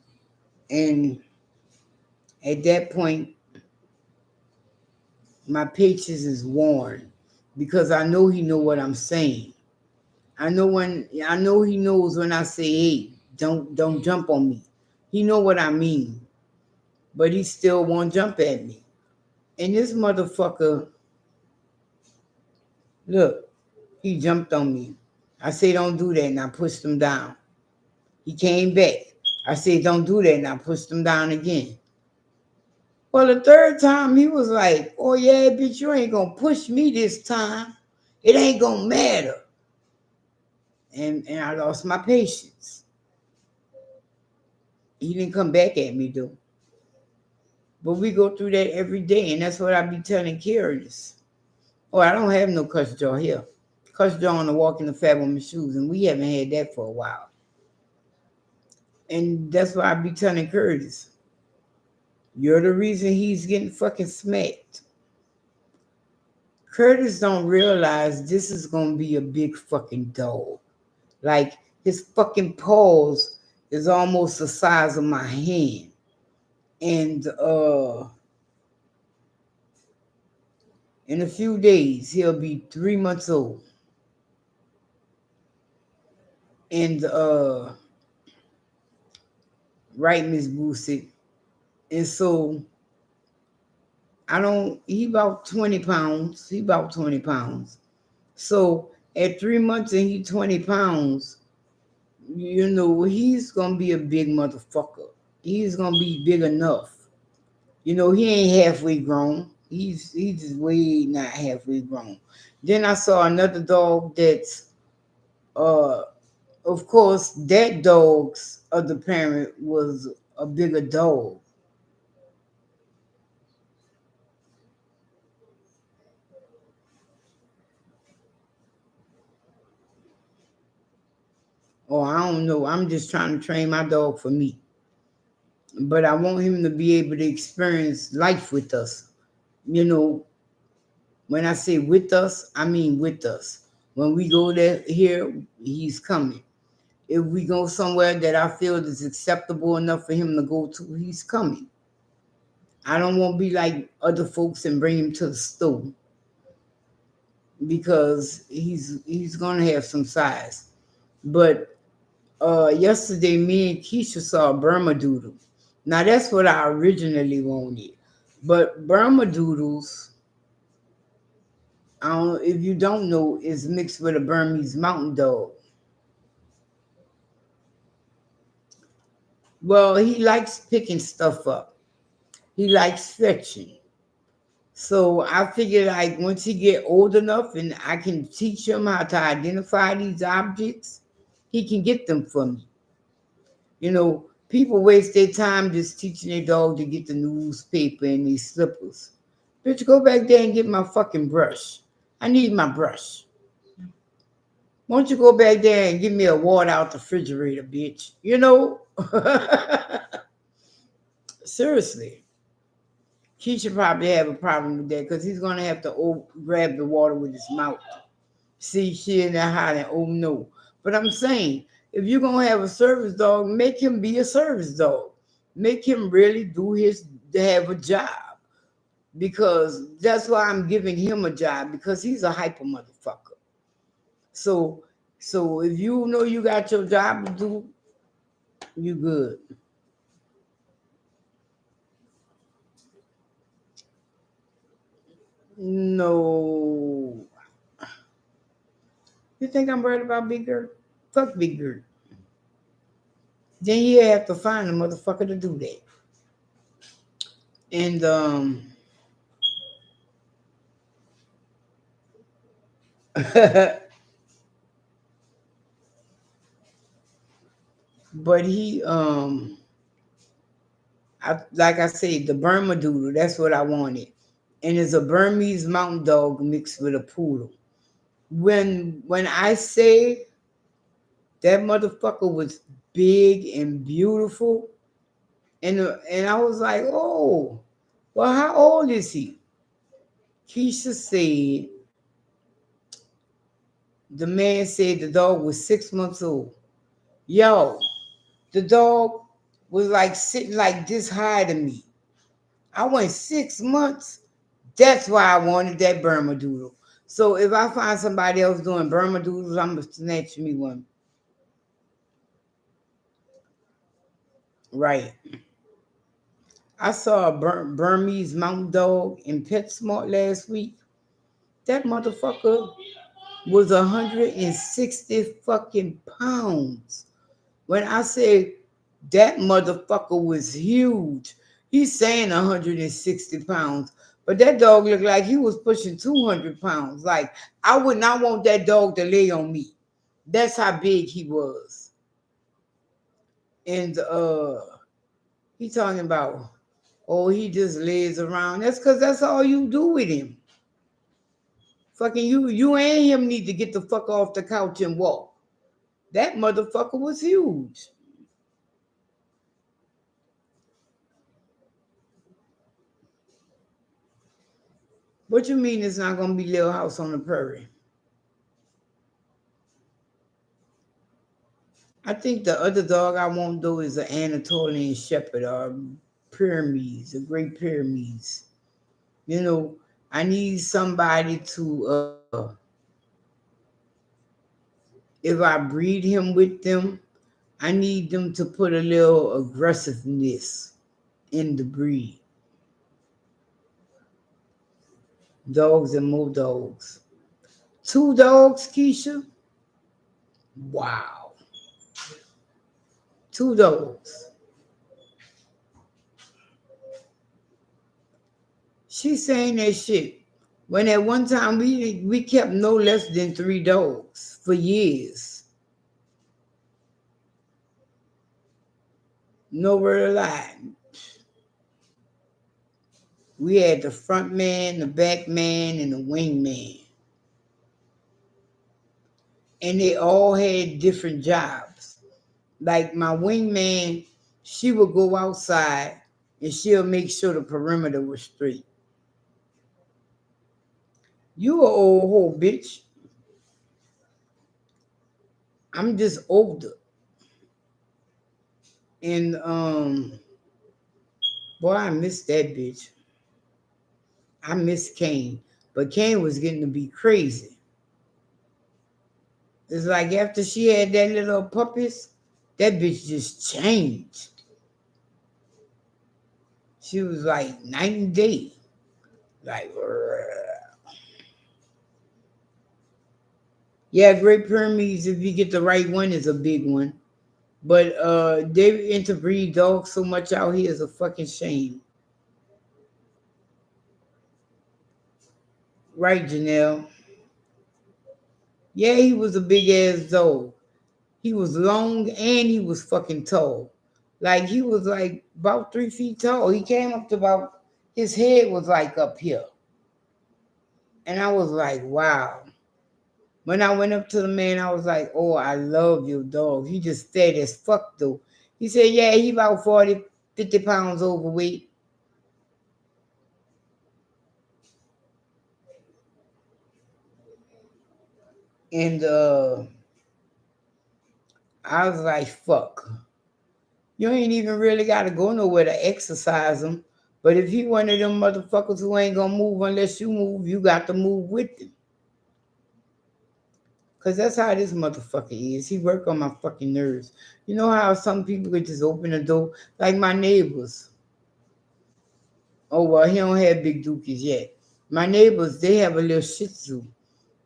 And at that point, my patience is worn because I know he know what I'm saying. I know he knows when I say, hey, don't jump on me. He know what I mean. But he still won't jump at me. And this motherfucker, look, he jumped on me. I say don't do that and I pushed him down. He came back. I said don't do that and I pushed him down again. Well, the third time he was like, oh yeah, bitch, you ain't gonna push me this time. It ain't gonna matter. And I lost my patience. He didn't come back at me though. But we go through that every day, and that's what I be telling carriers. Oh, I don't have no cuss jaw here. Cuss jaw on the walk in the fat woman's shoes, and we haven't had that for a while. And that's why I be telling Curtis, you're the reason he's getting fucking smacked. Curtis don't realize this is gonna be a big fucking dog. Like his fucking paws is almost the size of my hand. And in a few days he'll be 3 months old. And right, Miss Boosie. And so I don't he about 20 pounds. He about 20 pounds. So at 3 months and he 20 pounds, he's gonna be a big motherfucker. He's gonna be big enough. He ain't halfway grown. He's just way not halfway grown. Then I saw another dog that's uh of course that dog's other parent was a bigger dog. Or I don't know. I'm just trying to train my dog for me. But I want him to be able to experience life with us. You know, when I say with us, I mean with us. When we go there here, he's coming. If we go somewhere that I feel is acceptable enough for him to go to, he's coming. I don't want to be like other folks and bring him to the store because he's gonna have some size. But yesterday, me and Keisha saw a Burma doodle. Now that's what I originally wanted, but Burma doodles, I don't, if you don't know, is mixed with a Burmese mountain dog. Well, he likes picking stuff up. He likes fetching. So I figured like once he get old enough and I can teach him how to identify these objects, he can get them for me. People waste their time just teaching their dog to get the newspaper and these slippers. Bitch, go back there and get my fucking brush. I need my brush. Why don't you go back there and give me a water out the refrigerator, bitch? Seriously. Keisha probably have a problem with that because he's gonna have to grab the water with his mouth. See, she in there hiding. Oh no! But I'm saying, if you're gonna have a service dog, make him be a service dog. Make him really do his to have a job because that's why I'm giving him a job because he's a hyper motherfucker. So, so if you know you got your job to do, you good. No, you think I'm worried about Big Girl? Fuck Big Girl. Then you have to find a motherfucker to do that. And but he like I said, the Burma doodle, that's what I wanted. And it's a Burmese mountain dog mixed with a poodle. When I say that motherfucker was big and beautiful, and I was like, oh, well, how old is he? Keisha said the man said the dog was 6 months old. Yo, the dog was like sitting like this high to me. I went 6 months. That's why I wanted that Burma doodle. So if I find somebody else doing Burma doodles, I'm gonna snatch me one. Right. I saw a Burmese mountain dog in PetSmart last week. That motherfucker was 160 fucking pounds. When I say that motherfucker was huge, he's saying 160 pounds, but that dog looked like he was pushing 200 pounds. Like, I would not want that dog to lay on me. That's how big he was. And he talking about, oh, he just lays around. That's because that's all you do with him. Fucking you and him need to get the fuck off the couch and walk. That motherfucker was huge. What you mean it's not gonna be Little House on the Prairie? I think the other dog I want though is an Anatolian Shepherd or Pyrenees, the Great Pyrenees. You know, I need somebody to if I breed him with them, I need them to put a little aggressiveness in the breed. Dogs and more dogs. Two dogs, Keisha? Wow. Two dogs. She's saying that shit. When at one time we kept no less than three dogs for years. Nowhere alive. We had the front man, the back man, and the wing man. And they all had different jobs. Like my wingman, she would go outside and she'll make sure the perimeter was straight. You a old hoe, bitch. I'm just older. And boy, I miss that bitch. I miss Kane. But Kane was getting to be crazy. It's like after she had that little puppies, that bitch just changed. She was like night and day. Like, yeah, Great Pyrenees, if you get the right one, is a big one. But they interbreed dogs so much out here is a fucking shame. Right, Janelle? Yeah, he was a big ass dog. He was long and he was fucking tall. Like he was like about 3 feet tall. He came up to about his head was like up here. And I was like, wow. When I went up to the man, I was like, oh, I love your dog. He just fat as fuck though. He said, yeah, he about 40, 50 pounds overweight. And I was like, fuck. You ain't even really got to go nowhere to exercise him. But if he one of them motherfuckers who ain't gonna move unless you move, you got to move with him. Cause that's how this motherfucker is. He work on my fucking nerves. You know how some people could just open the door, like my neighbors. Oh well, he don't have big dookies yet. My neighbors, they have a little Shih Tzu,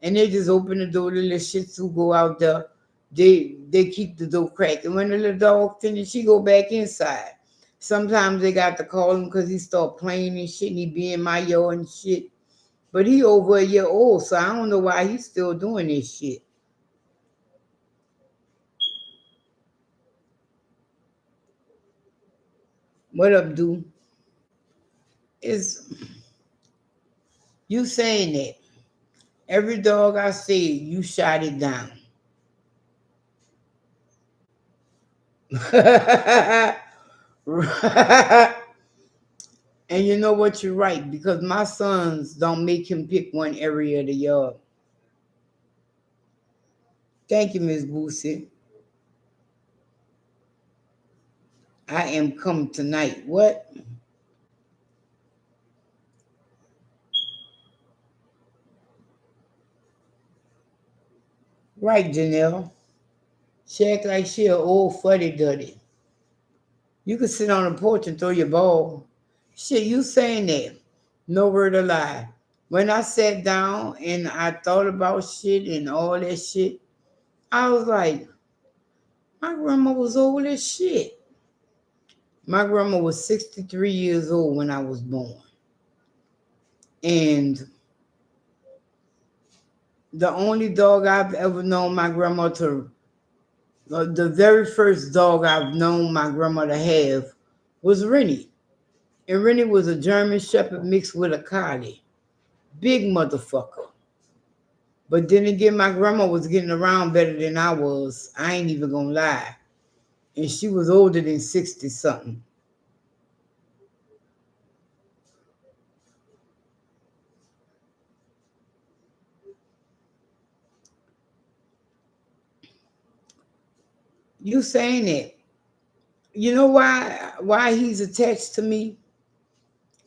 and they just open the door. The little Shih Tzu go out there. They keep the door cracked, and when the little dog finish, she go back inside. Sometimes they got to call him because he start playing and shit, and he be in my yard and shit. But he over a year old, so I don't know why he's still doing this shit. What up, dude? Is you saying that every dog I see, you shot it down. And you know what? You're right because my sons don't make him pick one area of the yard. Thank you, Miss Boosie. I am come tonight. What? Right, Janelle. She act like she an old fuddy duddy. You could sit on the porch and throw your ball. Shit, you saying that? No word of lie. When I sat down and I thought about shit and all that shit, I was like, my grandma was old as shit. My grandma was 63 years old when I was born. And the only dog I've ever known my grandma to, the very first dog I've known my grandma to have was Rennie. And Rennie was a German Shepherd mixed with a Collie. Big motherfucker. But then again, my grandma was getting around better than I was. I ain't even gonna lie. And she was older than 60 something. You saying it. You know why he's attached to me?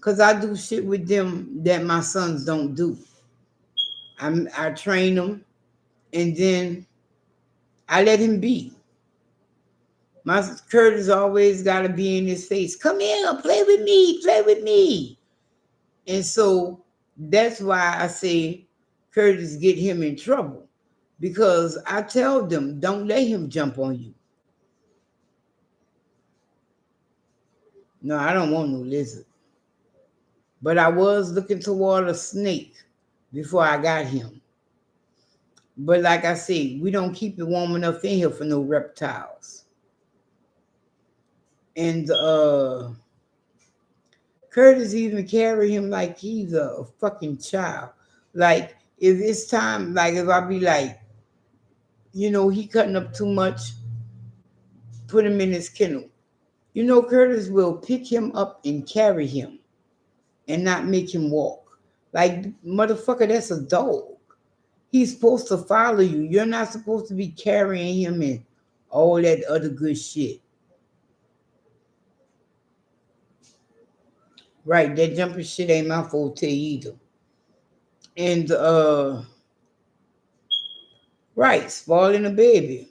Cause I do shit with them that my sons don't do. I train them, and then I let him be. My Curtis always got to be in his face. Come here, play with me, play with me. And so that's why I say Curtis get him in trouble, because I tell them don't let him jump on you. No, I don't want no lizard. But I was looking toward a snake before I got him. But like I said, we don't keep it warm enough in here for no reptiles. And Curtis even carry him like he's a fucking child. Like if it's time, like if I be like, he cutting up too much, put him in his kennel. Curtis will pick him up and carry him and not make him walk. Like motherfucker, that's a dog. He's supposed to follow you. You're not supposed to be carrying him and all that other good shit. Right, that jumping shit ain't my forte either. And right, spoiling a baby.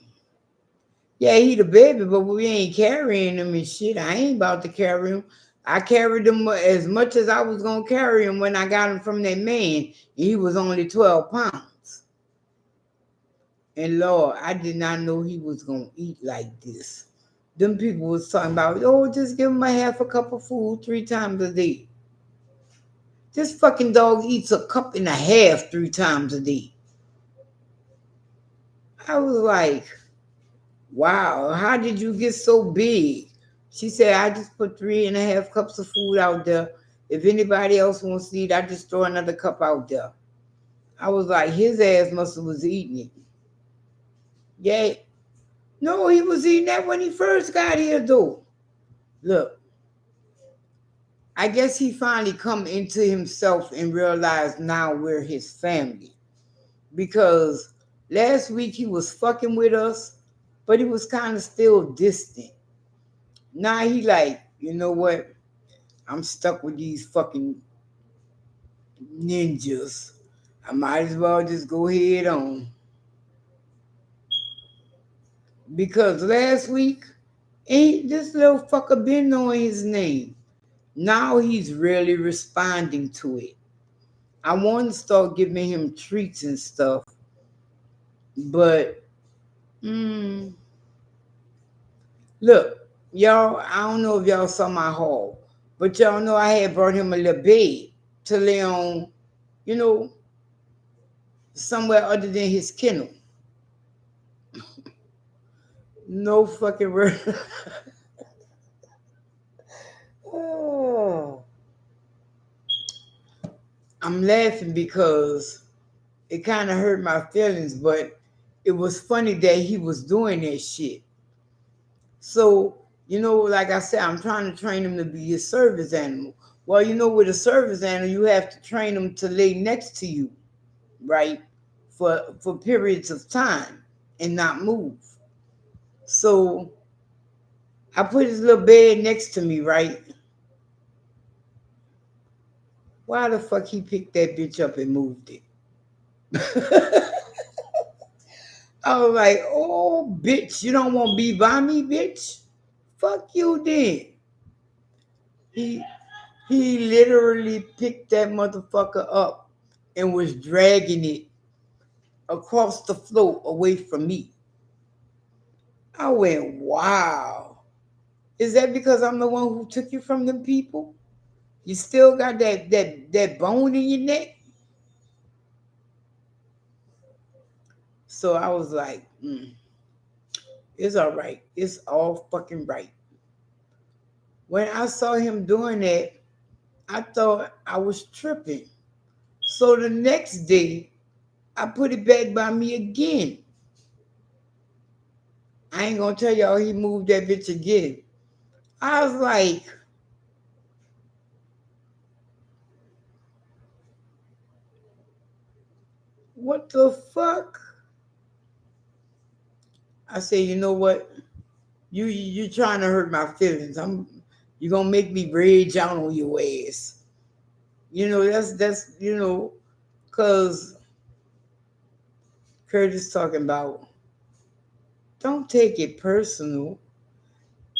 Yeah, he the baby, but we ain't carrying him and shit. I ain't about to carry him. I carried him as much as I was gonna carry him when I got him from that man. And he was only 12 pounds. And Lord, I did not know he was gonna eat like this. Them people was talking about, oh, just give him a half a cup of food 3 times a day. This fucking dog eats a cup and a half 3 times a day. I was like, wow, how did you get so big? She said, I just put 3.5 cups of food out there. If anybody else wants to eat, I just throw another cup out there. I was like, his ass must have was eating it. Yeah. No, he was eating that when he first got here, though. Look, I guess he finally come into himself and realized now we're his family. Because last week he was fucking with us, but he was kind of still distant. Now he like, you know what? I'm stuck with these fucking ninjas. I might as well just go head on. Because last week, ain't this little fucker been knowing his name. Now he's really responding to it. I want to start giving him treats and stuff, but mm, look, y'all, I don't know if y'all saw my haul, but y'all know I had brought him a little bed to lay on, you know, somewhere other than his kennel. No fucking word. Oh. I'm laughing because it kind of hurt my feelings, but it was funny that he was doing that shit. So, like I said, I'm trying to train him to be a service animal. Well, with a service animal, you have to train him to lay next to you, right? For periods of time and not move. So I put his little bed next to me, right? Why the fuck he picked that bitch up and moved it? I was like, oh, bitch, you don't want to be by me, bitch? Fuck you then. He he literally picked that motherfucker up and was dragging it across the floor away from me. I went, wow. Is that because I'm the one who took you from them people? You still got that bone in your neck? So I was like, it's all right. It's all fucking right. When I saw him doing that, I thought I was tripping. So the next day, I put it back by me again. I ain't gonna tell y'all he moved that bitch again. I was like, what the fuck? I said, you know what? You trying to hurt my feelings. You gonna make me rage out on your ass. That's cause Curtis talking about don't take it personal.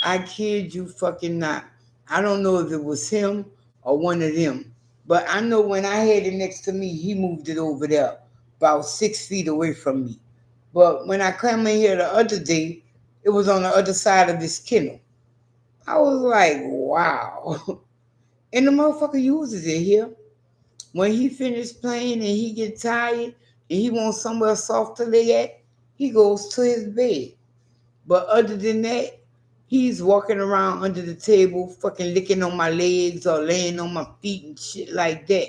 I kid you fucking not. I don't know if it was him or one of them. But I know when I had it next to me, he moved it over there about 6 feet away from me. But when I come in here the other day, it was on the other side of this kennel. I was like, wow. And the motherfucker uses it here. When he finished playing and he get tired and he wants somewhere soft to lay at, he goes to his bed. But other than that, he's walking around under the table, fucking licking on my legs or laying on my feet and shit like that.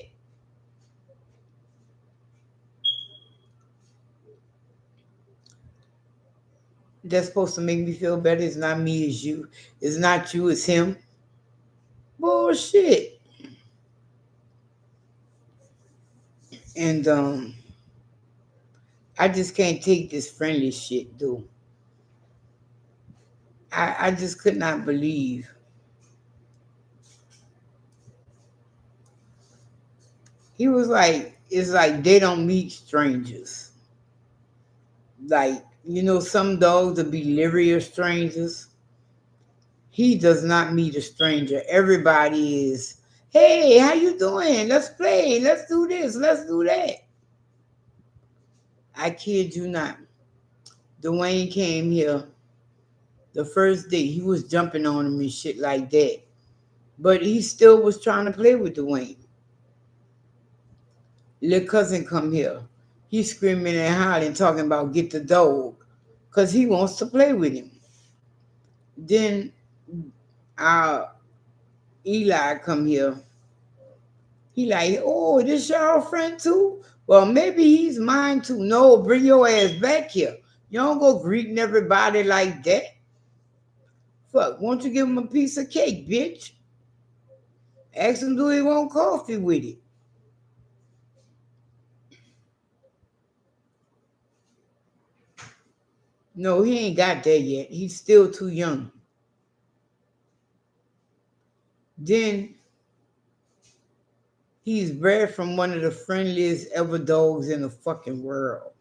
That's supposed to make me feel better. It's not me, it's you. It's not you, it's him. Bullshit. And I just can't take this friendly shit, dude. I just could not believe. He was like, it's like they don't meet strangers. Like, some dogs will be leery of strangers. He does not meet a stranger. Everybody is, hey, how you doing? Let's play. Let's do this. Let's do that. I kid you not. Dwayne came here the first day. He was jumping on him and shit like that. But he still was trying to play with Dwayne. Little cousin come here. He's screaming and hollering, talking about get the dog. Because he wants to play with him. Then our Eli come here. He like, oh, this your friend too? Well, maybe he's mine too. No, bring your ass back here. You don't go greeting everybody like that. Fuck, won't you give him a piece of cake, bitch? Ask him do he want coffee with it. No, he ain't got that yet. He's still too young. Then he's bred from one of the friendliest ever dogs in the fucking world.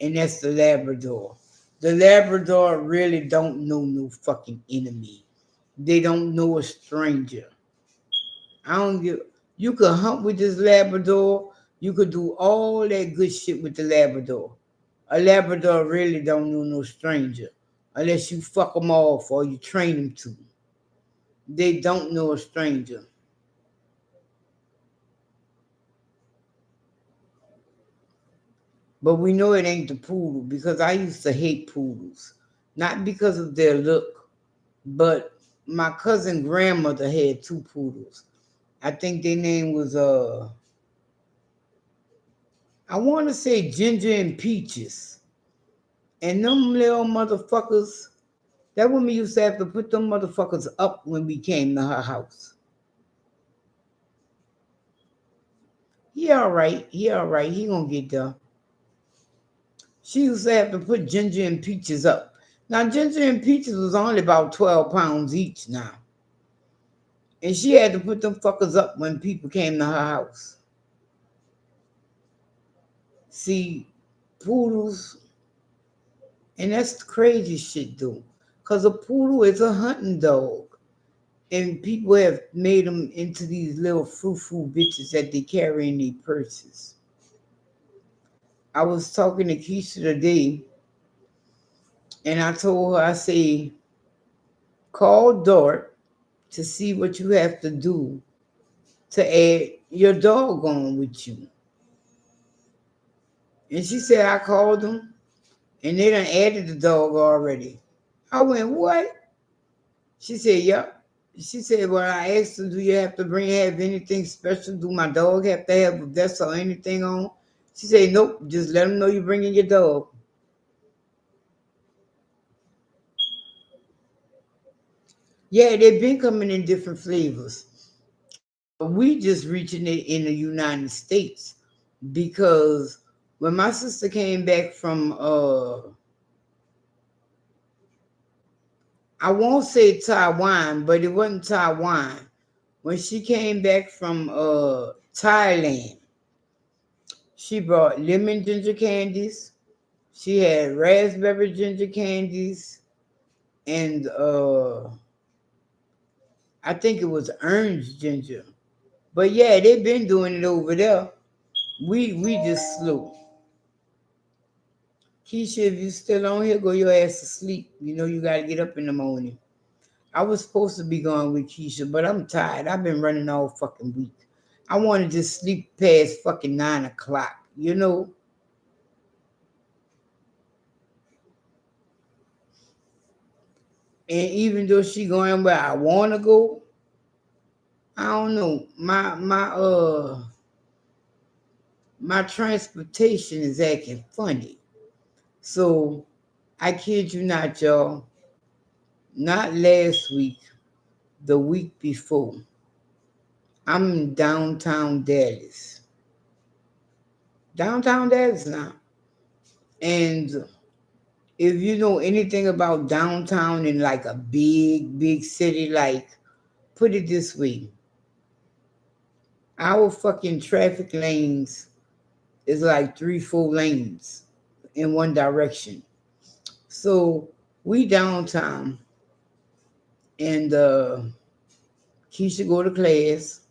And that's the Labrador. The Labrador really don't know no fucking enemy. They don't know a stranger. I don't give. You could hunt with this Labrador. You could do all that good shit with the Labrador. A Labrador really don't know no stranger unless you fuck them off or you train them to. They don't know a stranger. But we know it ain't the poodle because I used to hate poodles. Not because of their look, but my cousin grandmother had two poodles. I think their name was I want to say Ginger and Peaches. And them little motherfuckers, that woman used to have to put them motherfuckers up when we came to her house. He all right. He all right. He gonna get there. She used to have to put Ginger and Peaches up. Now, Ginger and Peaches was only about 12 pounds each now. And she had to put them fuckers up when people came to her house. See, poodles, and that's the crazy shit, though. Because a poodle is a hunting dog. And people have made them into these little frou-frou bitches that they carry in their purses. I was talking to Keisha today, and I told her, I say, call Dart to see what you have to do to add your dog on with you. And she said, I called them, and they done added the dog already. I went, what? She said, yep. She said, well, I asked her, do you have to have anything special? Do my dog have to have a vest or anything on? She said, nope, just let them know you're bringing your dog. Yeah, they've been coming in different flavors. We just reaching it in the United States because when my sister came back from I won't say Taiwan, but it wasn't Taiwan. When she came back from Thailand, she brought lemon ginger candies. She had raspberry ginger candies, and I think it was orange ginger. But yeah, they've been doing it over there. We just slow. Keisha, if you still on here, go your ass to sleep. You know you gotta get up in the morning. I was supposed to be going with Keisha, but I'm tired. I've been running all fucking week. I want to just sleep past fucking 9 o'clock, you know? And even though she going where I wanna go, I don't know. My transportation is acting funny. So I kid you not, y'all. Not last week, the week before. I'm in downtown Dallas. Downtown Dallas now. And if you know anything about downtown in like a big city, like, put it this way, our fucking traffic lanes is like 3, 4 lanes in one direction. So we downtown, and Keisha go to class.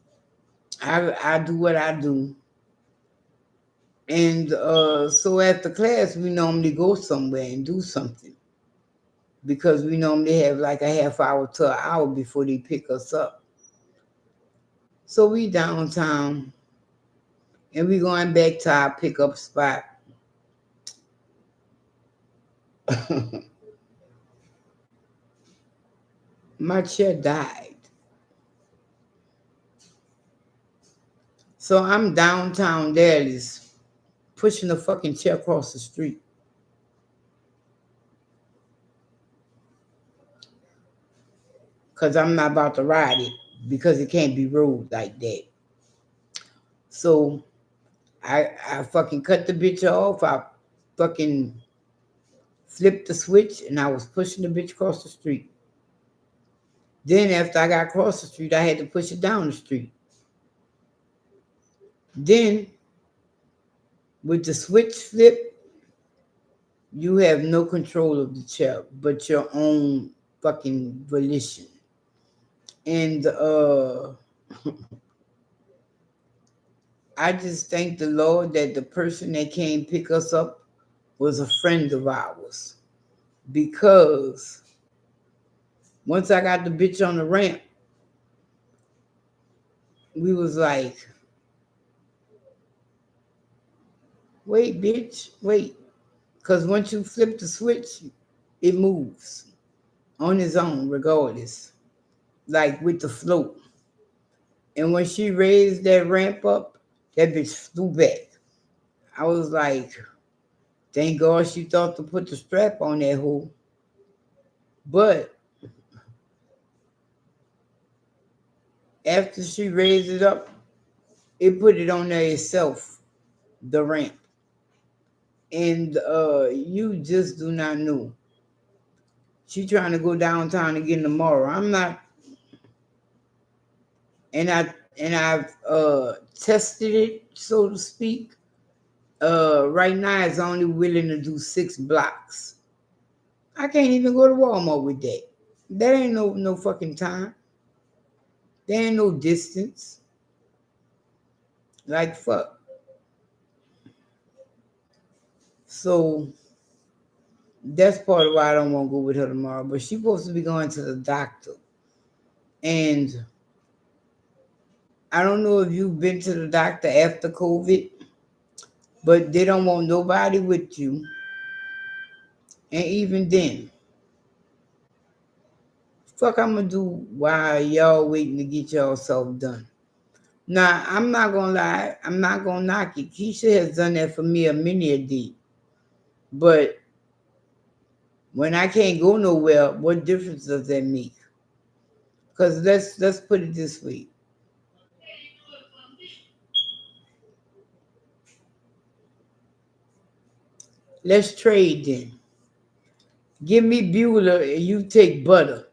I do what I do. And so after class, we normally go somewhere and do something because we normally have like a half hour to an hour before they pick us up. So we downtown and we going back to our pickup spot. My chair died. So I'm downtown Dallas pushing the fucking chair across the street. Because I'm not about to ride it because it can't be rolled like that. So I fucking cut the bitch off. I fucking flipped the switch and I was pushing the bitch across the street. Then after I got across the street, I had to push it down the street. Then with the switch flip, you have no control of the chair but your own fucking volition. And I just thank the Lord that the person that came pick us up was a friend of ours. Because once I got the bitch on the ramp, we was like, wait, bitch, wait. Because once you flip the switch, it moves on its own, regardless, like with the float. And when she raised that ramp up, that bitch flew back. I was like, thank God she thought to put the strap on that hole. But after she raised it up, it put it on there itself, the ramp. And you just do not know. She trying to go downtown again tomorrow. I'm not, I've tested it, so to speak. Right now it's only willing to do 6 blocks. I can't even go to Walmart with that. That ain't no fucking time. There ain't no distance. Like fuck. So that's part of why I don't want to go with her tomorrow. But she's supposed to be going to the doctor. And I don't know if you've been to the doctor after COVID, but they don't want nobody with you. And even then, fuck I'm gonna do while y'all waiting to get y'all self done. Now, I'm not gonna lie, I'm not gonna knock it. Keisha has done that for me a many a day. But when I can't go nowhere, what difference does that make? Because let's put it this way. Let's trade then. Give me Bueller and you take butter.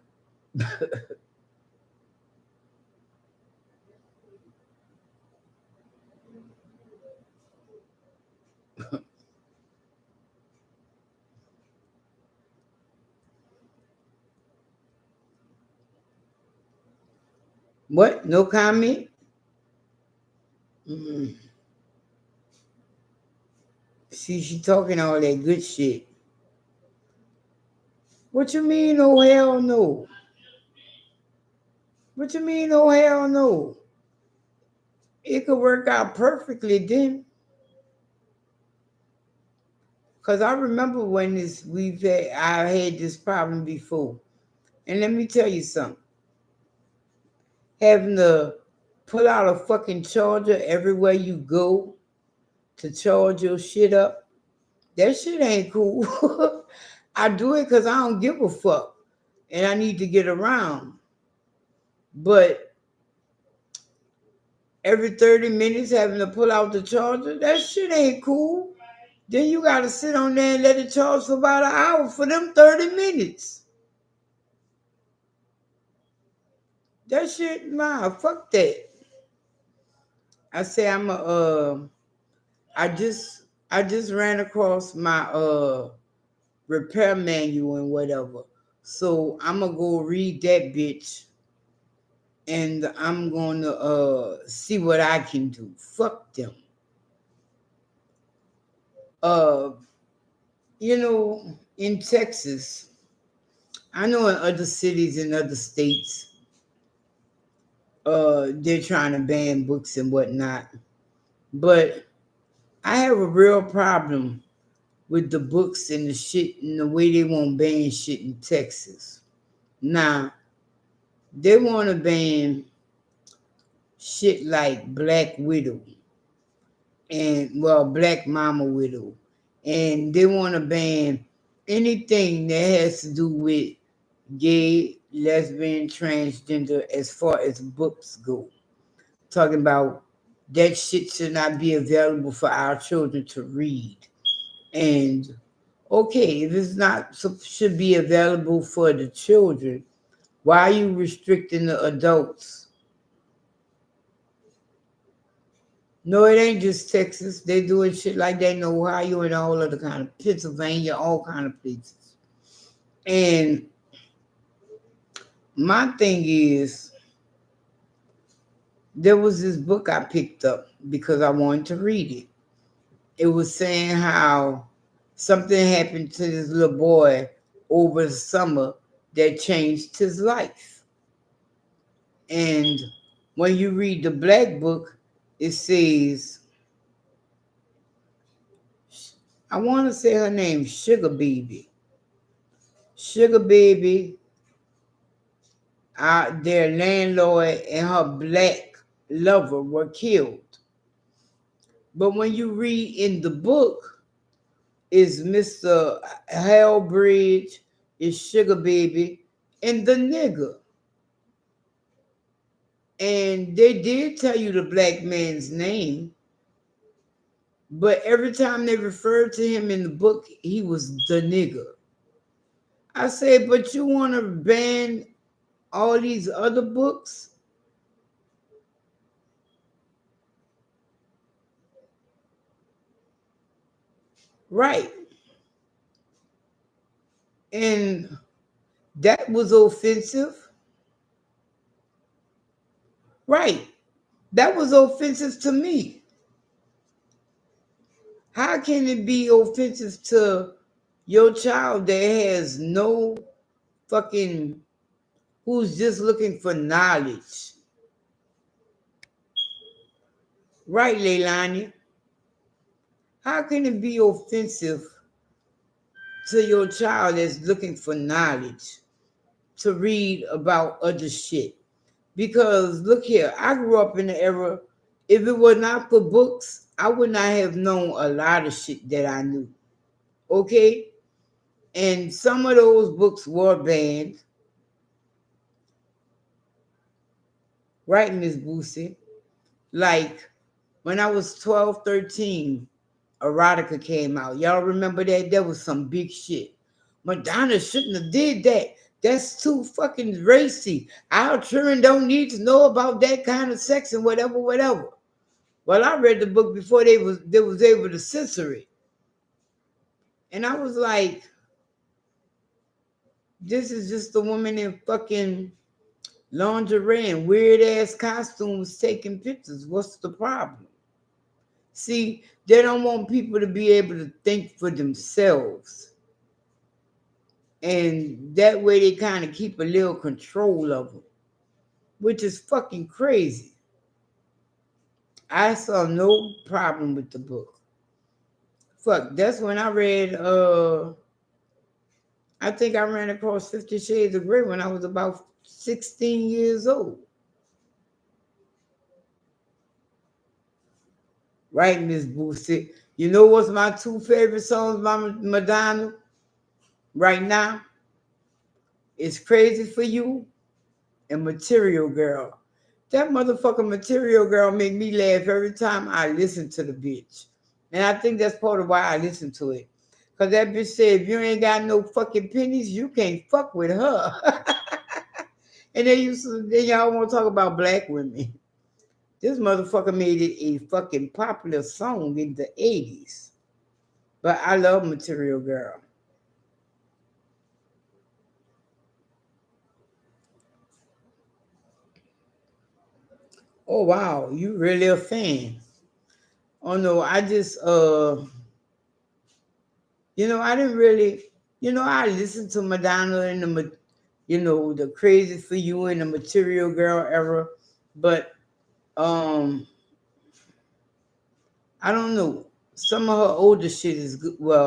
What? No comment? Mm. See, she talking all that good shit. What you mean, oh hell no? What you mean, oh hell no? It could work out perfectly then. Cause I remember when I had this problem before. And let me tell you something. Having to pull out a fucking charger everywhere you go to charge your shit up, that shit ain't cool. I do it because I don't give a fuck and I need to get around. But every 30 minutes having to pull out the charger, that shit ain't cool. Then you gotta sit on there and let it charge for about an hour for them 30 minutes. That shit, nah, fuck that. I say I just ran across my repair manual and whatever. So I'm gonna go read that bitch and I'm gonna see what I can do. Fuck them. Uh in Texas, I know in other cities and other states, they're trying to ban books and whatnot. But I have a real problem with the books and the shit and the way they won't ban shit in Texas. Now, they want to ban shit like Black Widow and, well, Black Mama Widow. And they want to ban anything that has to do with gay, lesbian, transgender as far as books go. Talking about that shit should not be available for our children to read. And okay, if it's not should be available for the children, why are you restricting the adults? No, it ain't just Texas. They doing shit like that in Ohio and all other kind of Pennsylvania, all kind of places. And my thing is, there was this book I picked up because I wanted to read it. It was saying how something happened to this little boy over the summer that changed his life. And when you read the Black book, it says, I want to say her name, Sugar Baby. Sugar Baby, their landlord, and her black lover were killed. But when you read in the book, is Mr. Hellbridge, is Sugar Baby, and the nigga. And they did tell you the black man's name, but every time they referred to him in the book, he was the nigga. I said, but you want to ban all these other books? Right. And that was offensive. Right. That was offensive to me. How can it be offensive to your child that has no fucking, who's just looking for knowledge? Right, Leilani? How can it be offensive to your child that's looking for knowledge to read about other shit? Because look here, I grew up in the era, if it were not for books, I would not have known a lot of shit that I knew. Okay? And some of those books were banned. Right, Miss Boosie? Like when I was 12, 13, erotica came out. Y'all remember that? That was some big shit. Madonna shouldn't have did that. That's too fucking racy. Our children don't need to know about that kind of sex and whatever, whatever. Well, I read the book before they was able to censor it. And I was like, this is just a woman in fucking lingerie and weird ass costumes taking pictures. What's the problem? See, they don't want people to be able to think for themselves. And that way they kind of keep a little control of them, which is fucking crazy. I saw no problem with the book. Fuck, that's when I read, I think I ran across 50 Shades of Grey when I was about 16 years old. Right, Miss Boosie? You know what's my two favorite songs by Madonna right now? It's Crazy for You and Material Girl. That motherfucking Material Girl make me laugh every time I listen to the bitch. And I think that's part of why I listen to it. Because that bitch said, if you ain't got no fucking pennies, you can't fuck with her. And then y'all want to talk about black women. This motherfucker made it a fucking popular song in the 80s. But I love Material Girl. Oh wow, you really a fan. Oh no, I just I didn't really, I listened to Madonna and the Crazy for You and the Material Girl era, but I don't know. Some of her older shit is good. Well,